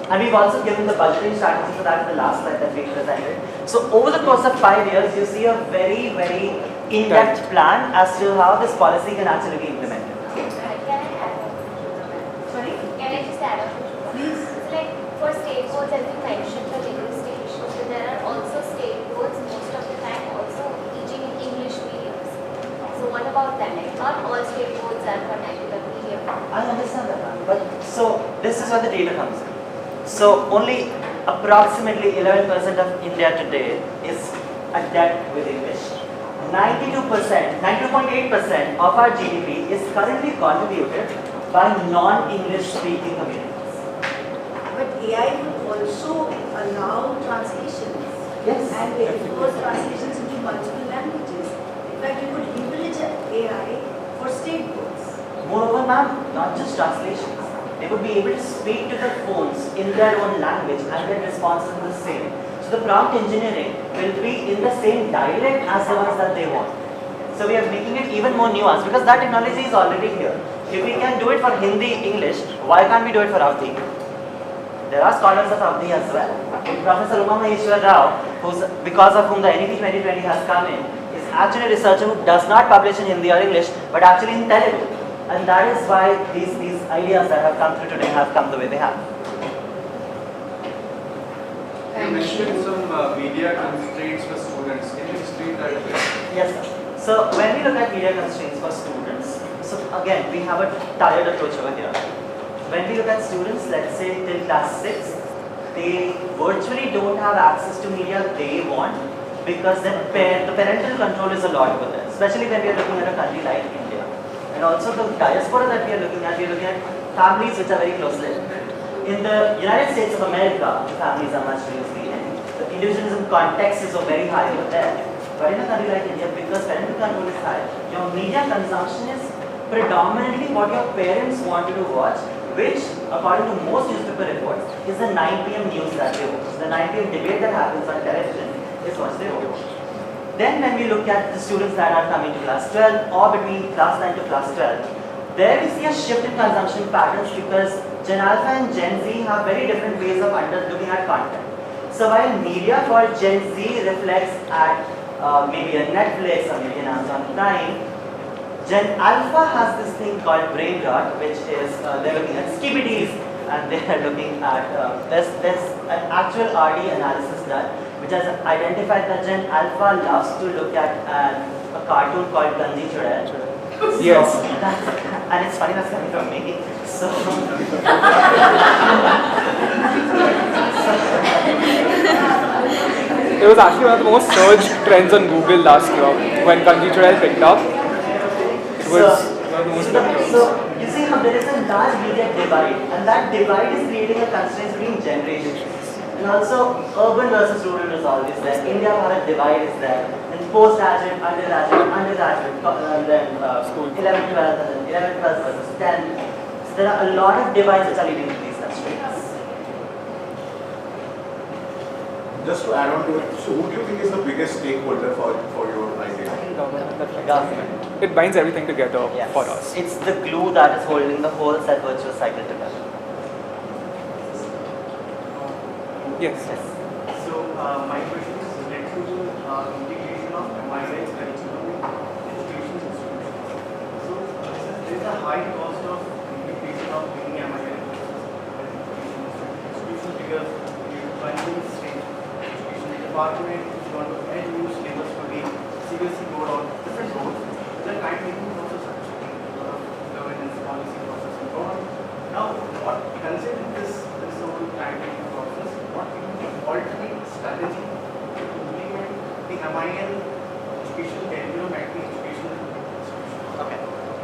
And we've also given the budgeting strategy for that in the last slide that we presented. So over the course of 5 years, you see a very, very in-depth plan as to how this policy can actually be implemented. Sorry? Can I just add up? Please. It's like for state boards, as you mentioned, the linguistic issues, but there are also state boards most of the time also teaching in English mediums. So what about that? Like not all state boards are connected to medium. I understand that, but so this is where the data comes in. So only approximately 11% of India today is adept with English. 92%, 92.8% of our GDP is currently contributed by non-English speaking communities. But AI would also allow translations. Yes. And enforce translations into multiple languages. In fact, you could leverage AI for state boards. Moreover, ma'am, not just translations. They would be able to speak to the phones in their own language and get responses in the same. So the prompt engineering will be in the same dialect as the ones that they want. So we are making it even more nuanced because that technology is already here. If we can do it for Hindi, English, why can't we do it for Avdi? There are scholars of Avdi as well. Professor Uma Maheshwar Rao, because of whom the NEP 2020 has come in, is actually a researcher who does not publish in Hindi or English, but actually in Telugu. And that is why these ideas that have come through today have come the way they have. You mentioned some media constraints for students. Can you explain that a bit? Yes, sir. So when we look at media constraints for students, so again, we have a tiered approach over here. When we look at students, let's say till class 6, they virtually don't have access to media they want because the parental control is a lot over there, especially when we are looking at a country like India. And also the diaspora that we are looking at families which are very close-knit. In the United States of America, the families are much closely and the individualism context is so very high over there. But in a country like India, because parental control is high, your media consumption is predominantly what your parents want you to watch, which, according to most newspaper reports, is the 9 p.m. news that they watch. The 9 p.m. debate that happens on television is what they watch. Then when we look at the students that are coming to class 12 or between class 9 to class 12, there we see a shift in consumption patterns because Gen Alpha and Gen Z have very different ways of looking at content. So while media for Gen Z reflects at maybe a Netflix or maybe an Amazon Prime, Gen Alpha has this thing called brain rot, which is they're looking at skibidis and they're looking at there's an actual RD analysis done which has identified that Gen Alpha loves to look at a cartoon called Ganji Chudai. Yes. And it's funny that's coming from me. So it was actually one of the most searched trends on Google last year when Kanji Chudai picked up. It was one of the most popular. So you see how there is a large media divide, and that divide is creating a constraint between generations. And also, urban versus rural is always there. India Bharat divide is there. And postgraduate, undergraduate, and then school 11, 12, and then 11, 12 versus 10. So there are a lot of divides which are leading to these constraints. Just to add on to it, so who do you think is the biggest stakeholder for your idea? Government. It binds everything together for us. It's the glue that is holding the whole set virtuous cycle together. Yes. So my question is related to the integration of MIL curriculum in education institutions. So there is a high cost of integration of bringing MIL institutions because you primary state education department is going to add new syllabus to the CDMC board or different boards. It's a time-taking process actually, governance policy process and so on. Now, what considering this whole time-taking process, what will be the alternate strategy to implement the MIL education curriculum at the education institution? Okay.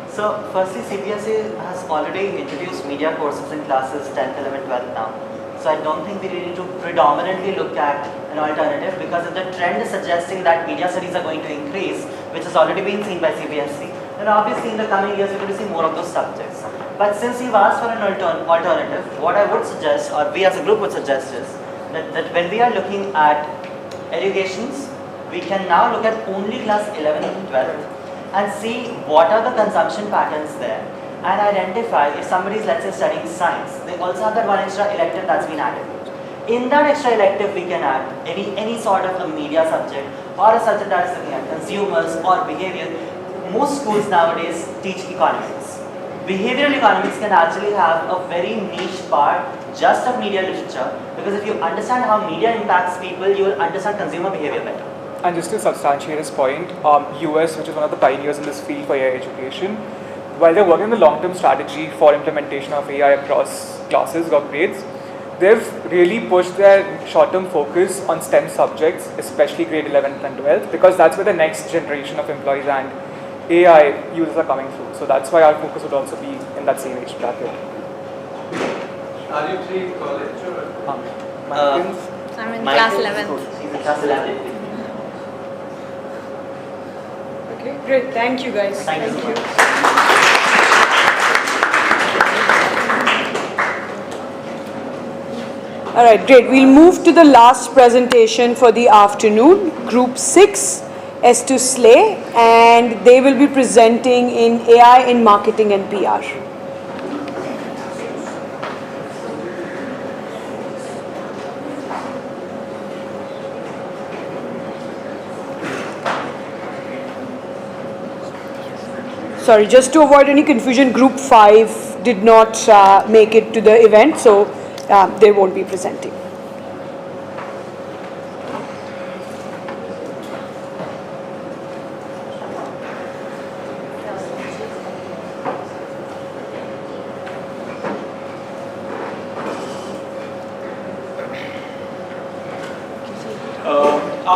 So, firstly, CBSE has already introduced media courses in classes 10th, 11th, 12th now. So, I don't think we need to predominantly look at an alternative because if the trend is suggesting that media studies are going to increase, which has already been seen by CBSE, then obviously in the coming years we're going to see more of those subjects. But since you've asked for an alternative, what I would suggest, or we as a group would suggest is, that when we are looking at educations, we can now look at only class 11th and 12th and see what are the consumption patterns there and identify if somebody is, let's say, studying science, they also have that one extra elective that's been added. In that extra elective, we can add any sort of a media subject or a subject that is looking at consumers or behavior. Most schools nowadays teach economics. Behavioral economics can actually have a very niche part just of media literature because if you understand how media impacts people, you will understand consumer behavior better. And just to substantiate his point, US, which is one of the pioneers in this field for AI education, while they're working on the long-term strategy for implementation of AI across classes or grades, they've really pushed their short-term focus on STEM subjects, especially grade 11th and 12th, because that's where the next generation of employees and AI users are coming through. So that's why our focus would also be in that same age bracket. Are you three in college or? I'm in class 11th. She's in class 11th. Okay, great. Thank you guys. Thank you so much. All right, great. We'll move to the last presentation for the afternoon. Group 6, S2 Slay, and they will be presenting in AI in marketing and PR. Sorry, just to avoid any confusion, Group 5 did not make it to the event, so they won't be presenting.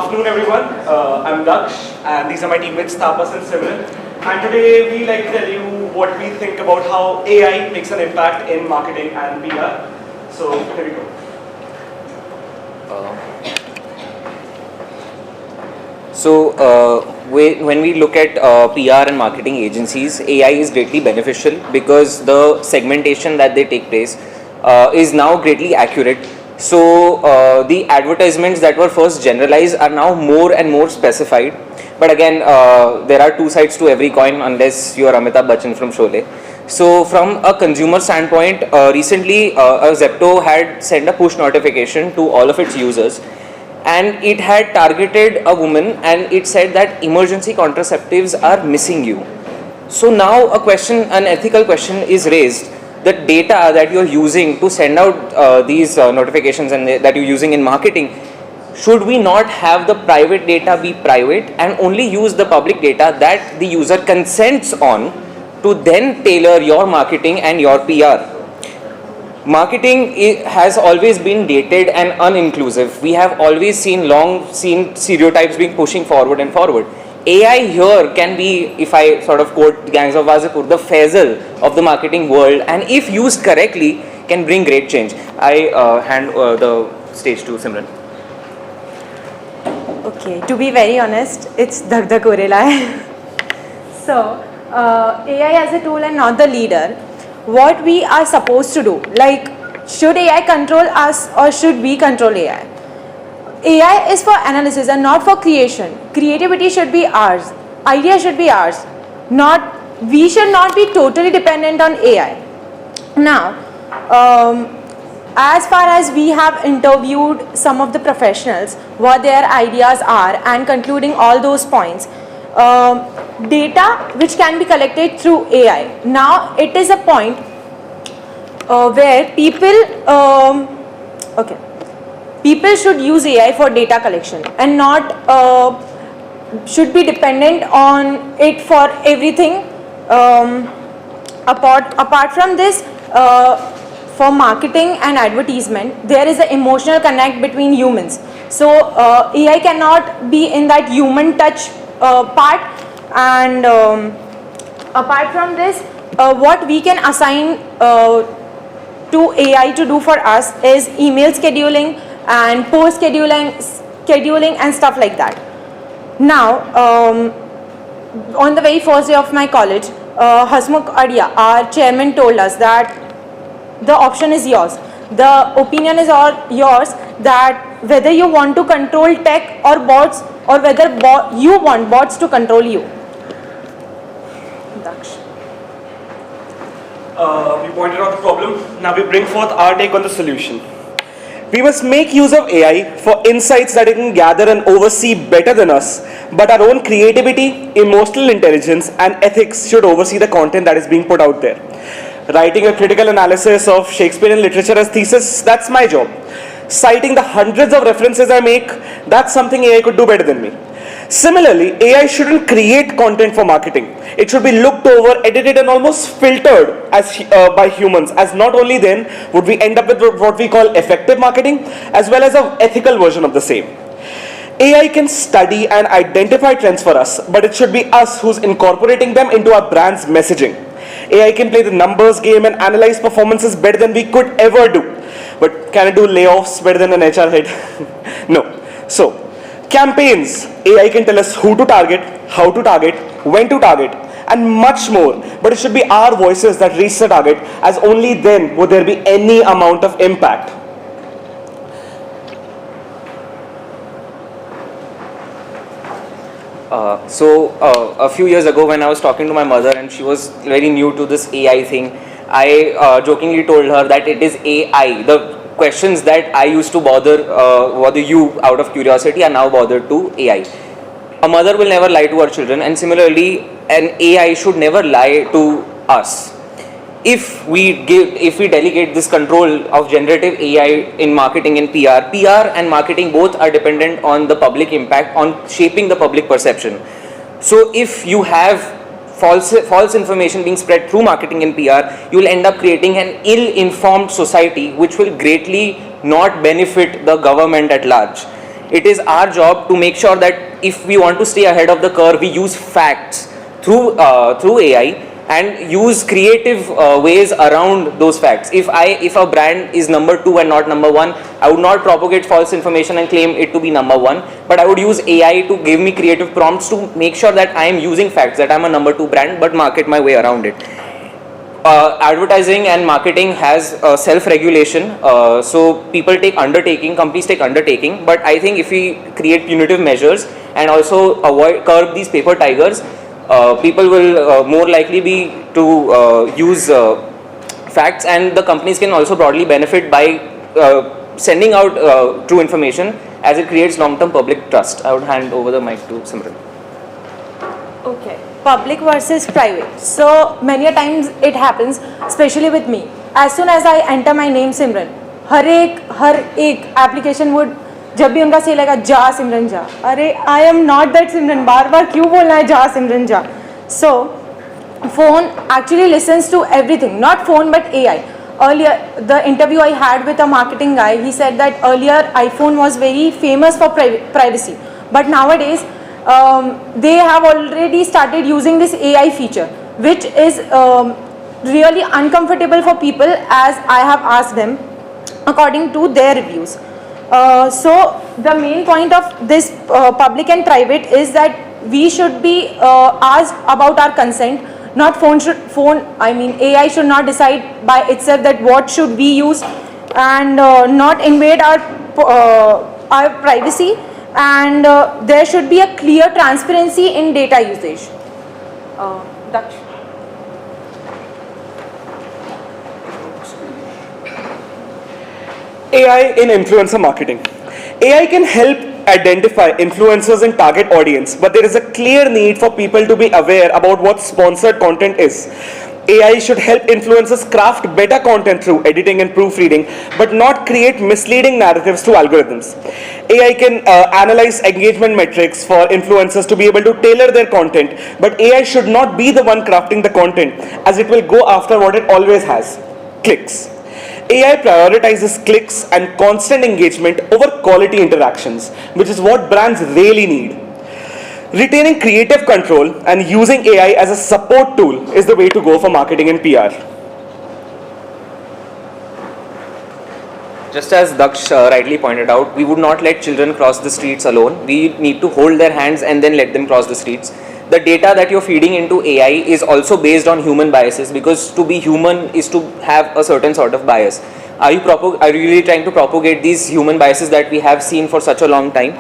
afternoon, everyone. I'm Daksh, and these are my teammates Tapas and Simran. And today we like to tell you what we think about how AI makes an impact in marketing and PR. So here we go. When we look at PR and marketing agencies, AI is greatly beneficial because the segmentation that they take place is now greatly accurate. So the advertisements that were first generalized are now more and more specified. But again, there are two sides to every coin unless you are Amitabh Bachchan from Sholay. So from a consumer standpoint, recently Zepto had sent a push notification to all of its users, and it had targeted a woman and it said that emergency contraceptives are missing you. So now an ethical question is raised. The data that you're using to send out these notifications and that you're using in marketing, should we not have the private data be private and only use the public data that the user consents on to then tailor your marketing and your PR? Marketing has always been dated and uninclusive. We have always seen stereotypes being pushing forward and forward. AI here can be, if I sort of quote Gangs of Wazipur, the Faisal of the marketing world, and if used correctly, can bring great change. I hand the stage to Simran. Okay, to be very honest, it's Dhak Dhak Ho Rela hai. So, AI as a tool and not the leader, what we are supposed to do, like, should AI control us or should we control AI? AI is for analysis and not for creation. Creativity should be ours. Idea should be ours. We should not be totally dependent on AI. Now, as far as we have interviewed some of the professionals, what their ideas are and concluding all those points, data which can be collected through AI. Now, it is a point where people should use AI for data collection and not should be dependent on it for everything. Apart from this, for marketing and advertisement, there is an emotional connect between humans. So AI cannot be in that human touch part. And apart from this, what we can assign to AI to do for us is email scheduling and post scheduling and stuff like that. Now, on the very first day of my college, Hasmukh Adia, our chairman, told us that the option is yours. The opinion is all yours, that whether you want to control tech or bots, or whether you want bots to control you. Daksh. We pointed out the problem. Now we bring forth our take on the solution. We must make use of AI for insights that it can gather and oversee better than us, but our own creativity, emotional intelligence, and ethics should oversee the content that is being put out there. Writing a critical analysis of Shakespearean literature as thesis, that's my job. Citing the hundreds of references I make, that's something AI could do better than me. Similarly, AI shouldn't create content for marketing. It should be looked over, edited, and almost filtered by humans, as not only then would we end up with what we call effective marketing, as well as an ethical version of the same. AI can study and identify trends for us, but it should be us who's incorporating them into our brand's messaging. AI can play the numbers game and analyze performances better than we could ever do. But can it do layoffs better than an HR head? No. So, campaigns, AI can tell us who to target, how to target, when to target, and much more. But it should be our voices that reach the target, as only then would there be any amount of impact. A few years ago when I was talking to my mother and she was very new to this AI thing, I jokingly told her that it is AI. The questions that I used to bother you out of curiosity are now bothered to AI. A mother will never lie to her children, and similarly an AI should never lie to us. If we delegate this control of generative AI in marketing and PR and marketing both are dependent on the public impact, on shaping the public perception. So if you have false information being spread through marketing and PR, you will end up creating an ill-informed society which will greatly not benefit the government at large. It is our job to make sure that if we want to stay ahead of the curve, we use facts through AI and use creative ways around those facts. If a brand is number 2 and not number 1, I would not propagate false information and claim it to be number 1, but I would use AI to give me creative prompts to make sure that I am using facts, that I am a number 2 brand, but market my way around it. Advertising and marketing has self-regulation, so people take undertaking, companies take undertaking, but I think if we create punitive measures and also curb these paper tigers, people will more likely be to use facts, and the companies can also broadly benefit by sending out true information, as it creates long-term public trust. I would hand over the mic to Simran. Okay, public versus private. So many a times it happens, especially with me. As soon as I enter my name Simran, हर एक application would, जब भी उनका सही लगा जा सिमरन जा, अरे I am not that सिमरन, बार बार क्यों बोलना है जा सिमरन जा. So phone actually listens to everything, not phone but AI. Earlier, the interview I had with a marketing guy, he said that earlier iPhone was very famous for privacy, but nowadays they have already started using this AI feature, which is really uncomfortable for people, as I have asked them according to their reviews. So the main point of this public and private is that we should be asked about our consent. Not AI should not decide by itself that what should we use, and not invade our privacy, and there should be a clear transparency in data usage. Daksh. AI in influencer marketing. AI can help identify influencers and target audience, but there is a clear need for people to be aware about what sponsored content is. AI should help influencers craft better content through editing and proofreading, but not create misleading narratives through algorithms. AI can analyze engagement metrics for influencers to be able to tailor their content, but AI should not be the one crafting the content, as it will go after what it always has: clicks. AI prioritizes clicks and constant engagement over quality interactions, which is what brands really need. Retaining creative control and using AI as a support tool is the way to go for marketing and PR. Just as Daksh rightly pointed out, we would not let children cross the streets alone. We need to hold their hands and then let them cross the streets. The data that you're feeding into AI is also based on human biases, because to be human is to have a certain sort of bias. Are you really trying to propagate these human biases that we have seen for such a long time?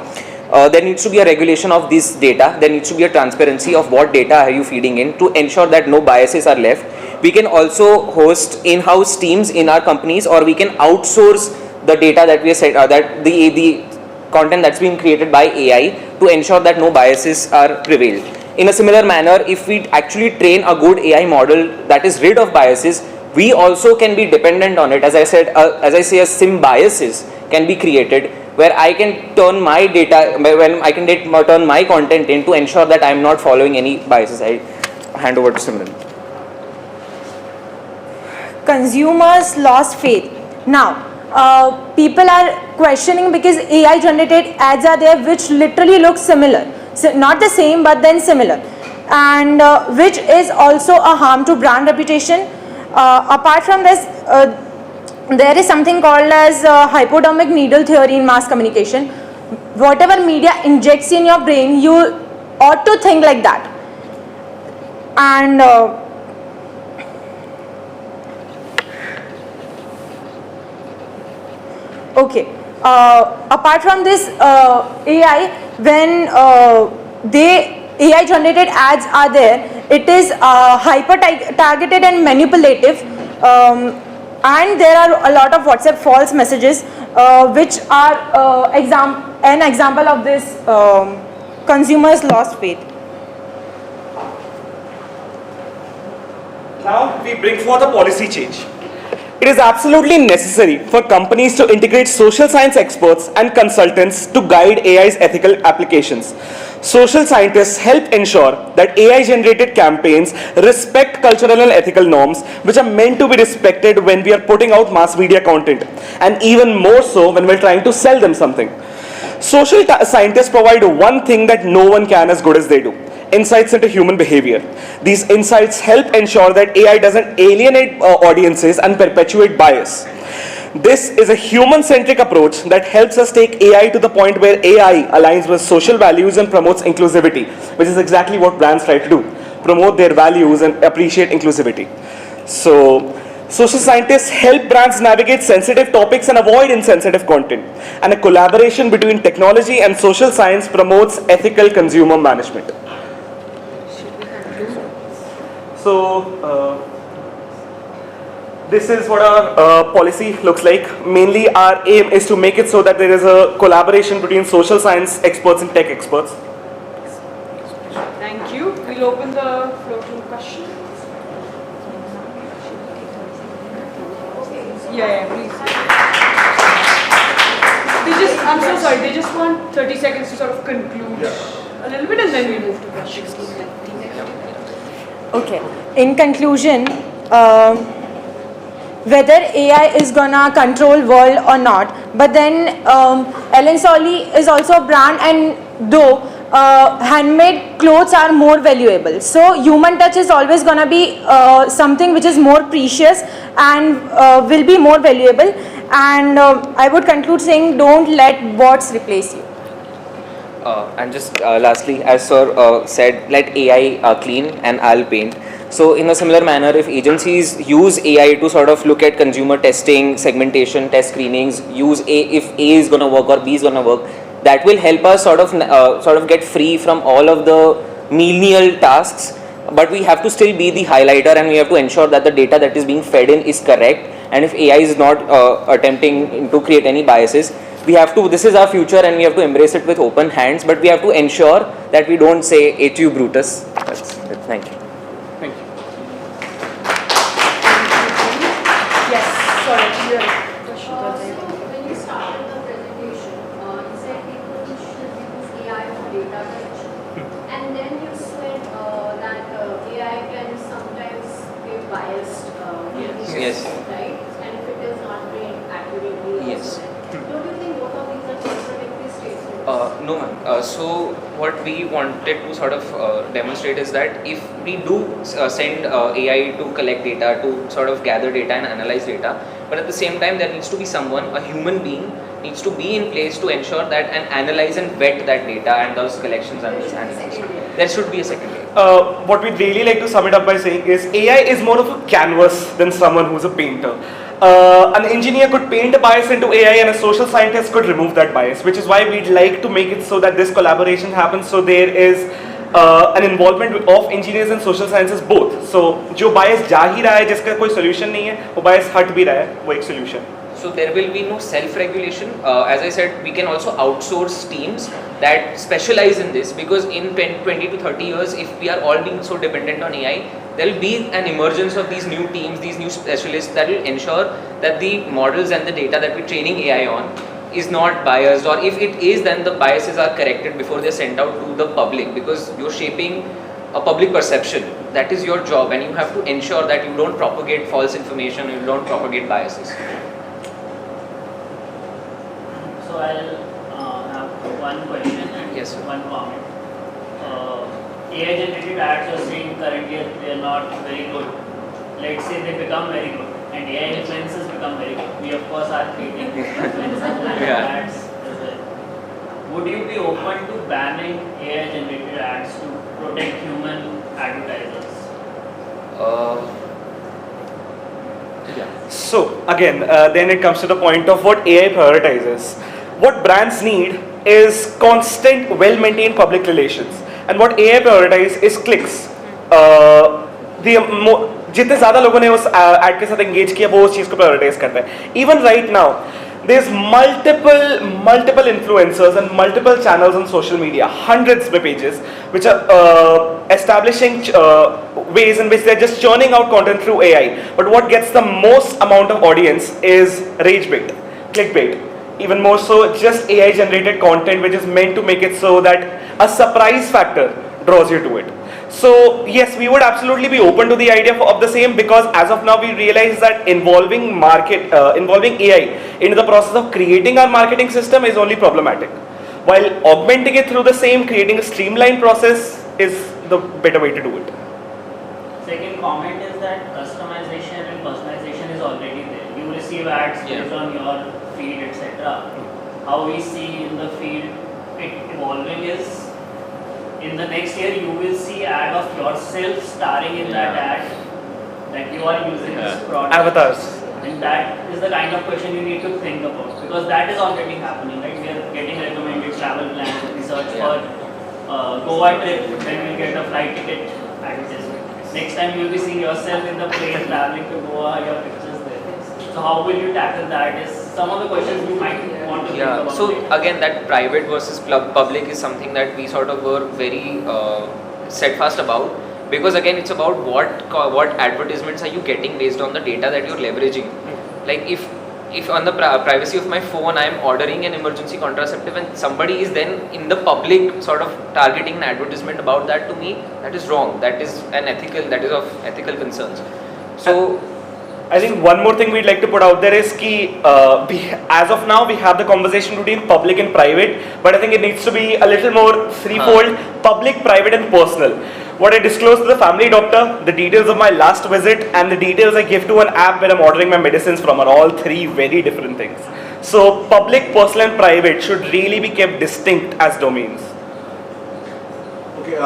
There needs to be a regulation of this data. There needs to be a transparency of what data are you feeding in to ensure that no biases are left. We can also host in-house teams in our companies, or we can outsource the data that we are that the content that's being created by AI, to ensure that no biases are prevailed. In a similar manner, if we actually train a good AI model that is rid of biases, we also can be dependent on it. As I said, a sim biases can be created, where I can turn my data, when I can turn my content in to ensure that I am not following any biases. I hand over to Simran. Consumers lost faith. Now, people are questioning because AI generated ads are there which literally look similar. So not the same, but then similar, and which is also a harm to brand reputation. Apart from this, there is something called as hypodermic needle theory in mass communication. Whatever media injects in your brain, you ought to think like that. And okay, apart from this, AI, when AI generated ads are there, it is hyper targeted and manipulative, and there are a lot of WhatsApp false messages, which are an example of this consumers lost faith. Now we bring forth a policy change. It is absolutely necessary for companies to integrate social science experts and consultants to guide AI's ethical applications. Social scientists help ensure that AI-generated campaigns respect cultural and ethical norms, which are meant to be respected when we are putting out mass media content, and even more so when we're trying to sell them something. Social scientists provide one thing that no one can as good as they do: insights into human behavior. These insights help ensure that AI doesn't alienate audiences and perpetuate bias. This is a human-centric approach that helps us take AI to the point where AI aligns with social values and promotes inclusivity, which is exactly what brands try to do: promote their values and appreciate inclusivity. So, social scientists help brands navigate sensitive topics and avoid insensitive content. And a collaboration between technology and social science promotes ethical consumer management. So, this is what our policy looks like. Mainly, our aim is to make it so that there is a collaboration between social science experts and tech experts. Thank you. We'll open the floor to questions. Yeah, please. I'm so sorry, they just want 30 seconds to sort of conclude a little bit and then we move to questions. Okay. In conclusion, whether AI is gonna control world or not, but then Ellen Solly is also a brand, and though handmade clothes are more valuable, so human touch is always gonna be something which is more precious and will be more valuable. And I would conclude saying, don't let bots replace you. And just lastly, as Sir said, let AI clean and I'll paint. So in a similar manner, if agencies use AI to sort of look at consumer testing, segmentation, test screenings, if A is going to work or B is going to work, that will help us sort of get free from all of the menial tasks. But we have to still be the highlighter, and we have to ensure that the data that is being fed in is correct. And if AI is not attempting to create any biases, we have to, this is our future and we have to embrace it with open hands, but we have to ensure that we don't say, "Et tu, Brutus." That's it. Thank you. Thank you. Yes, sorry, your question. When you started the presentation, you said people should use AI for data collection. And then you said that AI can sometimes be biased. Yes. Right? And if it is not trained accurately. Yes. Don't you think both of these are contradictory statements? No, ma'am. So what we wanted to sort of demonstrate is that if we do send AI to collect data, to sort of gather data and analyze data, but at the same time there needs to be someone, a human being, needs to be in place to ensure that and analyze and vet that data and those collections and analysis. There should be a second layer. What we'd really like to sum it up by saying is AI is more of a canvas than someone who's a painter. An engineer could paint a bias into AI and a social scientist could remove that bias, which is why we'd like to make it so that this collaboration happens, so there is an involvement of engineers and social sciences both. So जो bias जा ही रहा है जिसका कोई solution नहीं है, वो bias हट भी रहा है, वो एक solution. So there will be no self-regulation. As I said, we can also outsource teams that specialize in this, because in 20 to 30 years, if we are all being so dependent on AI, there will be an emergence of these new teams, these new specialists that will ensure that the models and the data that we're training AI on is not biased, or if it is, then the biases are corrected before they're sent out to the public, because you're shaping a public perception. That is your job, and you have to ensure that you don't propagate false information, you don't propagate biases. So I'll have one question and one comment. AI generated ads are saying currently they are not very good. Let's say they become very good and AI influencers become very good. We of course are creating influencers and ads as well. Would you be open to banning AI generated ads to protect human advertisers? So again, then it comes to the point of what AI prioritizes. What brands need is constant, well-maintained public relations, and what AI prioritizes is clicks. जितने ज़्यादा लोगों ने उस ad के साथ engage किया, वो उस चीज़ को prioritize करते हैं. Even right now, there's multiple influencers and multiple channels on social media, hundreds of pages, which are establishing ways in which they're just churning out content through AI. But what gets the most amount of audience is rage bait, clickbait. Even more so, just AI generated content which is meant to make it so that a surprise factor draws you to it. So yes, we would absolutely be open to the idea of the same, because as of now we realize that involving AI into the process of creating our marketing system is only problematic. while augmenting it through the same, creating a streamlined process is the better way to do it. Second comment is that customization and personalization is already there. You receive ads based on your field, etc. How we see in the field it evolving is, in the next year you will see ad of yourself starring in that ad that you are using this product. Avatars. And that is the kind of question you need to think about, because that is already happening, right? We are getting recommended travel plans, we search for Goa trip, then we'll get a flight ticket advertisement. Next time you'll be seeing yourself in the plane traveling to Goa, your pictures there. So how will you tackle that is some of the questions you might want to think about. So again, that private versus public is something that we sort of were very steadfast about, because again it's about what advertisements are you getting based on the data that you're leveraging. Like if on the privacy of my phone I am ordering an emergency contraceptive and somebody is then in the public sort of targeting an advertisement about that to me, that is wrong. That is of ethical concerns. So I think one more thing we'd like to put out there is as of now we have the conversation between public and private, but I think it needs to be a little more threefold: public, private and personal. What I disclose to the family doctor, the details of my last visit, and the details I give to an app where I'm ordering my medicines from are all three very different things. So public, personal and private should really be kept distinct as domains. Okay,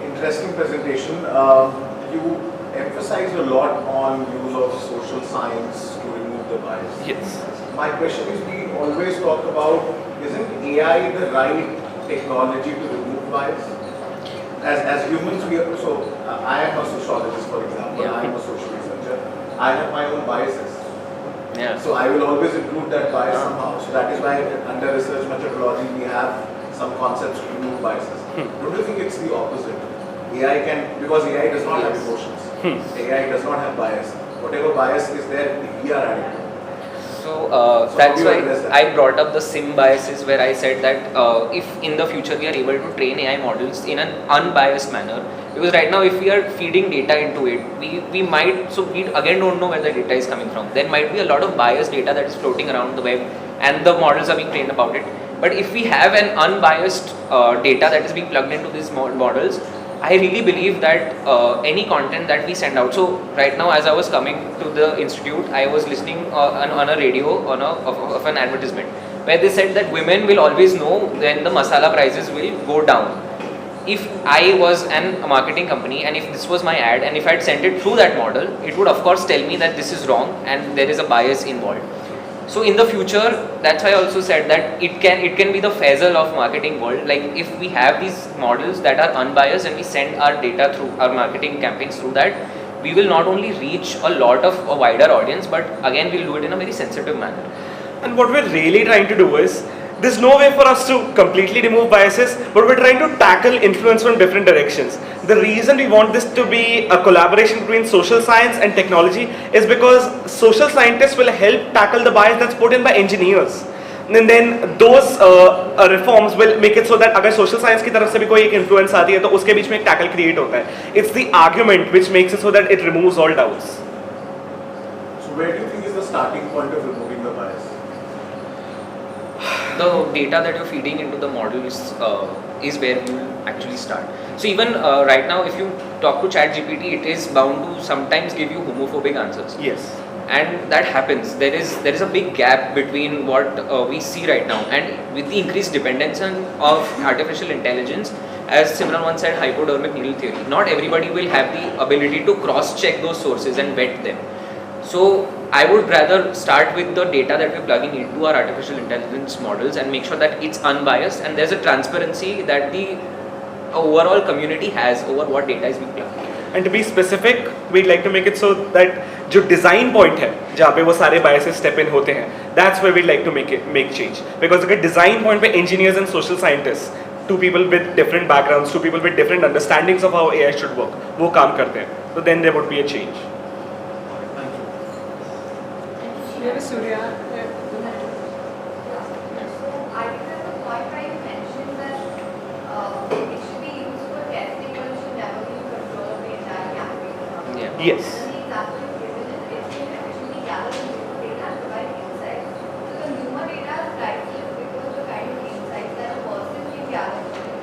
interesting presentation. You emphasize a lot on use of social science to remove the bias. Yes. My question is, we always talk about, isn't AI the right technology to remove bias? As humans, I am a sociologist, for example, I am a social researcher, I have my own biases. So I will always include that bias somehow. So that is why under research methodology we have some concepts to remove biases. Don't you think it's the opposite? AI can, because AI does not have emotions. AI does not have bias. Whatever bias is there, we are adding. So that's why I brought up the sim biases, where I said that if in the future we are able to train AI models in an unbiased manner, because right now if we are feeding data into it, we might, so we again don't know where the data is coming from. There might be a lot of biased data that is floating around the web and the models are being trained about it. But if we have an unbiased data that is being plugged into these models, I really believe that any content that we send out, so right now as I was coming to the institute, I was listening on a radio of an advertisement where they said that women will always know when the masala prices will go down. If I was a marketing company and if this was my ad and if I had sent it through that model, it would of course tell me that this is wrong and there is a bias involved. So in the future, that's why I also said that it can be the Faisal of marketing world. Like if we have these models that are unbiased and we send our data through our marketing campaigns through that, we will not only reach a wider audience, but again we'll do it in a very sensitive manner. And what we're really trying to do is, there's no way for us to completely remove biases, but we're trying to tackle influence from different directions. The reason we want this to be a collaboration between social science and technology is because social scientists will help tackle the bias that's put in by engineers. And then those reforms will make it so that अगर social science की तरफ से भी कोई एक influence आती है तो उसके बीच में एक tackle create होता है. It's the argument which makes it so that it removes all doubts. So where do you think is the starting point of removing the bias? The data that you're feeding into the model is where you will actually start. So even right now, if you talk to ChatGPT, it is bound to sometimes give you homophobic answers. Yes. And that happens. There is a big gap between what we see right now, and with the increased dependence of artificial intelligence, as Simran once said, hypodermic needle theory. Not everybody will have the ability to cross-check those sources and vet them. So I would rather start with the data that we're plugging into our artificial intelligence models and make sure that it's unbiased and there's a transparency that the overall community has over what data is being plugged. And to be specific, we'd like to make it so that जो design point है, जहाँ पे वो सारे biases step in होते हैं, that's where we'd like to make change. Because अगर design point पे engineers and social scientists, two people with different backgrounds, two people with different understandings of how AI should work, वो काम करते हैं, so then there would be a change. Surya. Yes.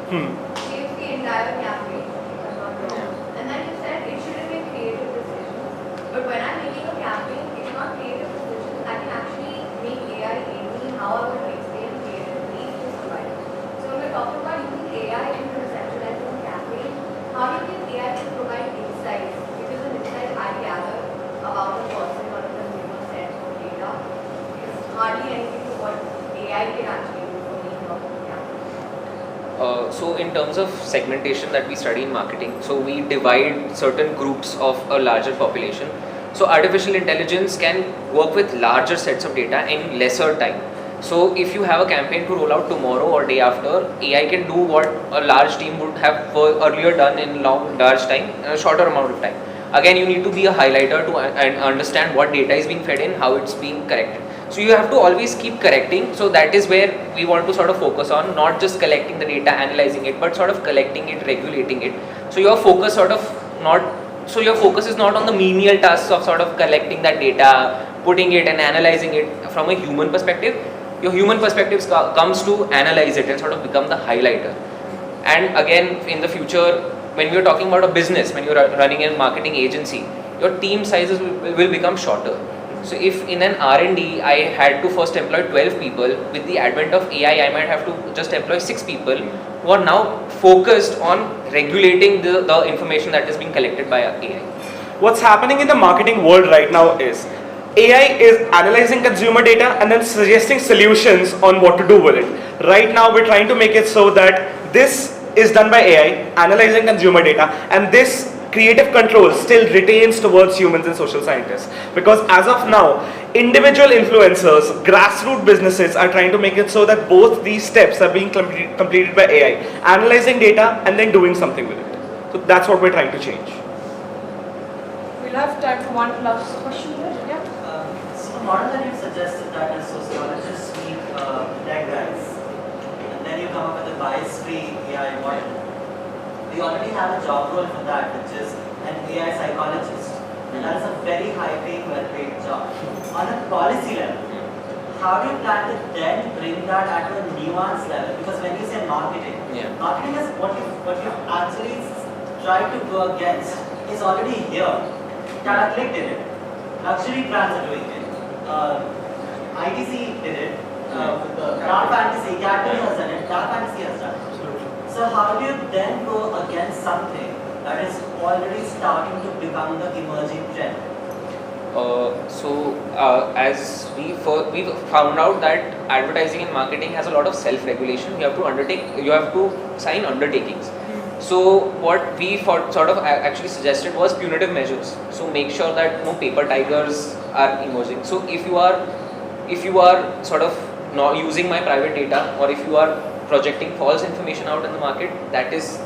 Change the entire campaign, if I'm not wrong. And then you said it shouldn't be creative decisions. But when I'm making a campaign, it's not creative decisions. I can actually make AI aid me in how I want to explain creatively to somebody. So when we're talking about using AI in conceptualizing a campaign, how do you think AI can provide insights? Because the insight I gather about a person or a consumer set of data is hardly anything to what AI can actually do for me in terms of campaign. So in terms of segmentation that we study in marketing, so we divide certain groups of a larger population. So artificial intelligence can work with larger sets of data in lesser time. So if you have a campaign to roll out tomorrow or day after, AI can do what a large team would have earlier done in large time, in a shorter amount of time. Again, you need to be a highlighter to understand what data is being fed in, how it's being corrected. So you have to always keep correcting. So that is where we want to sort of focus on, not just collecting the data, analyzing it, but sort of collecting it, regulating it. So your focus your focus is not on the menial tasks of sort of collecting that data, putting it and analyzing it from a human perspective. Your human perspective comes to analyze it and sort of become the highlighter. And again, in the future, when we are talking about a business, when you are running a marketing agency, your team sizes will become shorter. So if in an R&D I had to first employ 12 people, with the advent of AI I might have to just employ 6 people who are now focused on regulating the information that is being collected by AI. What's happening in the marketing world right now is AI is analyzing consumer data and then suggesting solutions on what to do with it. Right now we're trying to make it so that this is done by AI, analyzing consumer data, and this creative control still retains towards humans and social scientists. Because as of now, individual influencers, grassroots businesses are trying to make it so that both these steps are being completed by AI, analyzing data and then doing something with it. So that's what we're trying to change. We'll have time for one last question here. Yeah. So the model that you suggested, that is sociologists meet tech guys, and then you come up with a bias-free AI model. We already have a job role for that, which is an AI psychologist. And that is a very high-paying, well-paid job. On a policy level, how do you plan to then bring that at a nuanced level? Because when you say marketing, marketing is what you actually try to go against is already here. Tata Click did it. Luxury brands are doing it. ITC did it. Dark Fantasy, Cadbury has done it. Dark Fantasy has done it. So how do you then go against something that is already starting to become the emerging trend? As we found out that advertising and marketing has a lot of self-regulation. You have to sign undertakings. So what we sort of actually suggested was punitive measures. So make sure that no paper tigers are emerging. So if you are sort of not using my private data, or if you are projecting false information out in the market, that is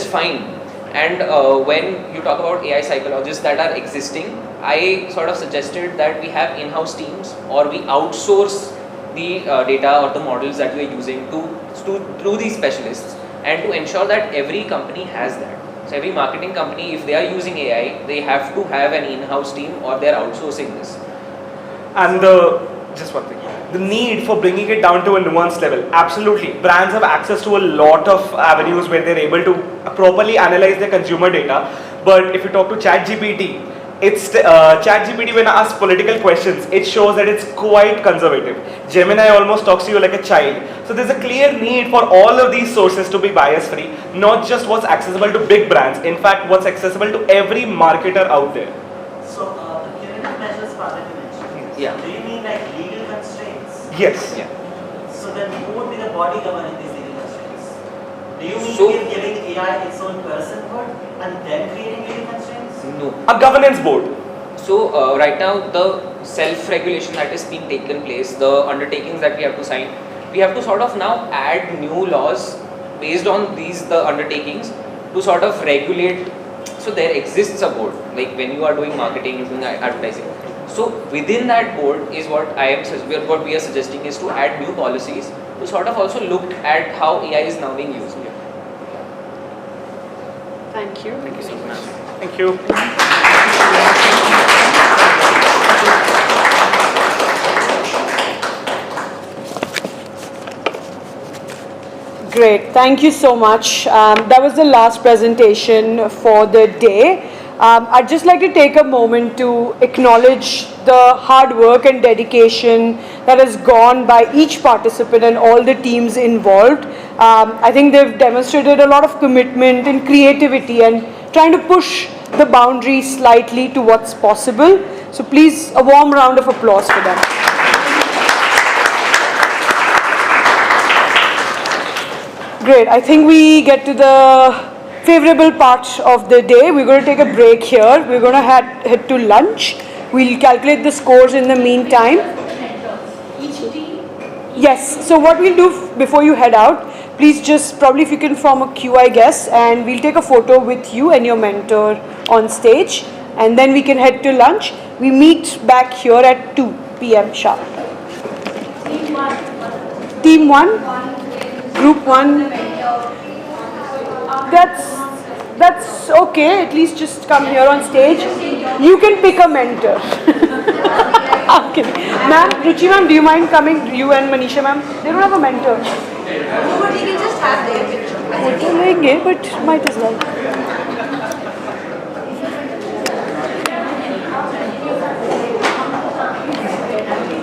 fine. And when you talk about AI psychologists that are existing, I sort of suggested that we have in-house teams, or we outsource the data or the models that we are using to these specialists, and to ensure that every company has that. So every marketing company, if they are using AI, they have to have an in-house team, or they are outsourcing this. And just one thing, the need for bringing it down to a nuanced level. Absolutely, brands have access to a lot of avenues where they're able to properly analyze their consumer data. But if you talk to ChatGPT, ChatGPT, when I ask political questions, it shows that it's quite conservative. Gemini almost talks to you like a child. So there's a clear need for all of these sources to be bias free, not just what's accessible to big brands, in fact what's accessible to every marketer out there. So the punitive measures part that you mentioned, Yeah. do you mean like legal constraints? Yes. Yeah. So then who would be the body governing these legal constraints? Do you mean So- we're giving AI its own personhood and then creating legal constraints? No. A governance board. So right now, the self-regulation that is being taken place, the undertakings that we have to sign, we have to sort of now add new laws based on the undertakings to sort of regulate. So there exists a board, like when you are doing marketing, you're doing advertising. So within that board is what we are suggesting is to add new policies to sort of also look at how AI is now being used. Thank you. Thank you so much. Thank you. Great, thank you so much. That was the last presentation for the day. I'd just like to take a moment to acknowledge the hard work and dedication that has gone by each participant and all the teams involved. I think they've demonstrated a lot of commitment and creativity and trying to push the boundaries slightly to what's possible. So please, a warm round of applause for them. Great, I think we get to the favorable part of the day. We're going to take a break here. We're going to head to lunch. We'll calculate the scores in the meantime. Yes, so what we'll do before you head out, please just probably if you can form a queue, I guess, and we'll take a photo with you and your mentor on stage, and then we can head to lunch. We meet back here at 2 p.m. sharp. Team 1? Group 1, that's okay, at least just come here on stage. You can pick a mentor. Okay. Ma'am, Ruchi ma'am, do you mind coming, you and Manisha ma'am? They don't have a mentor. No, but you can just have their picture. Photo lenge, but might as well.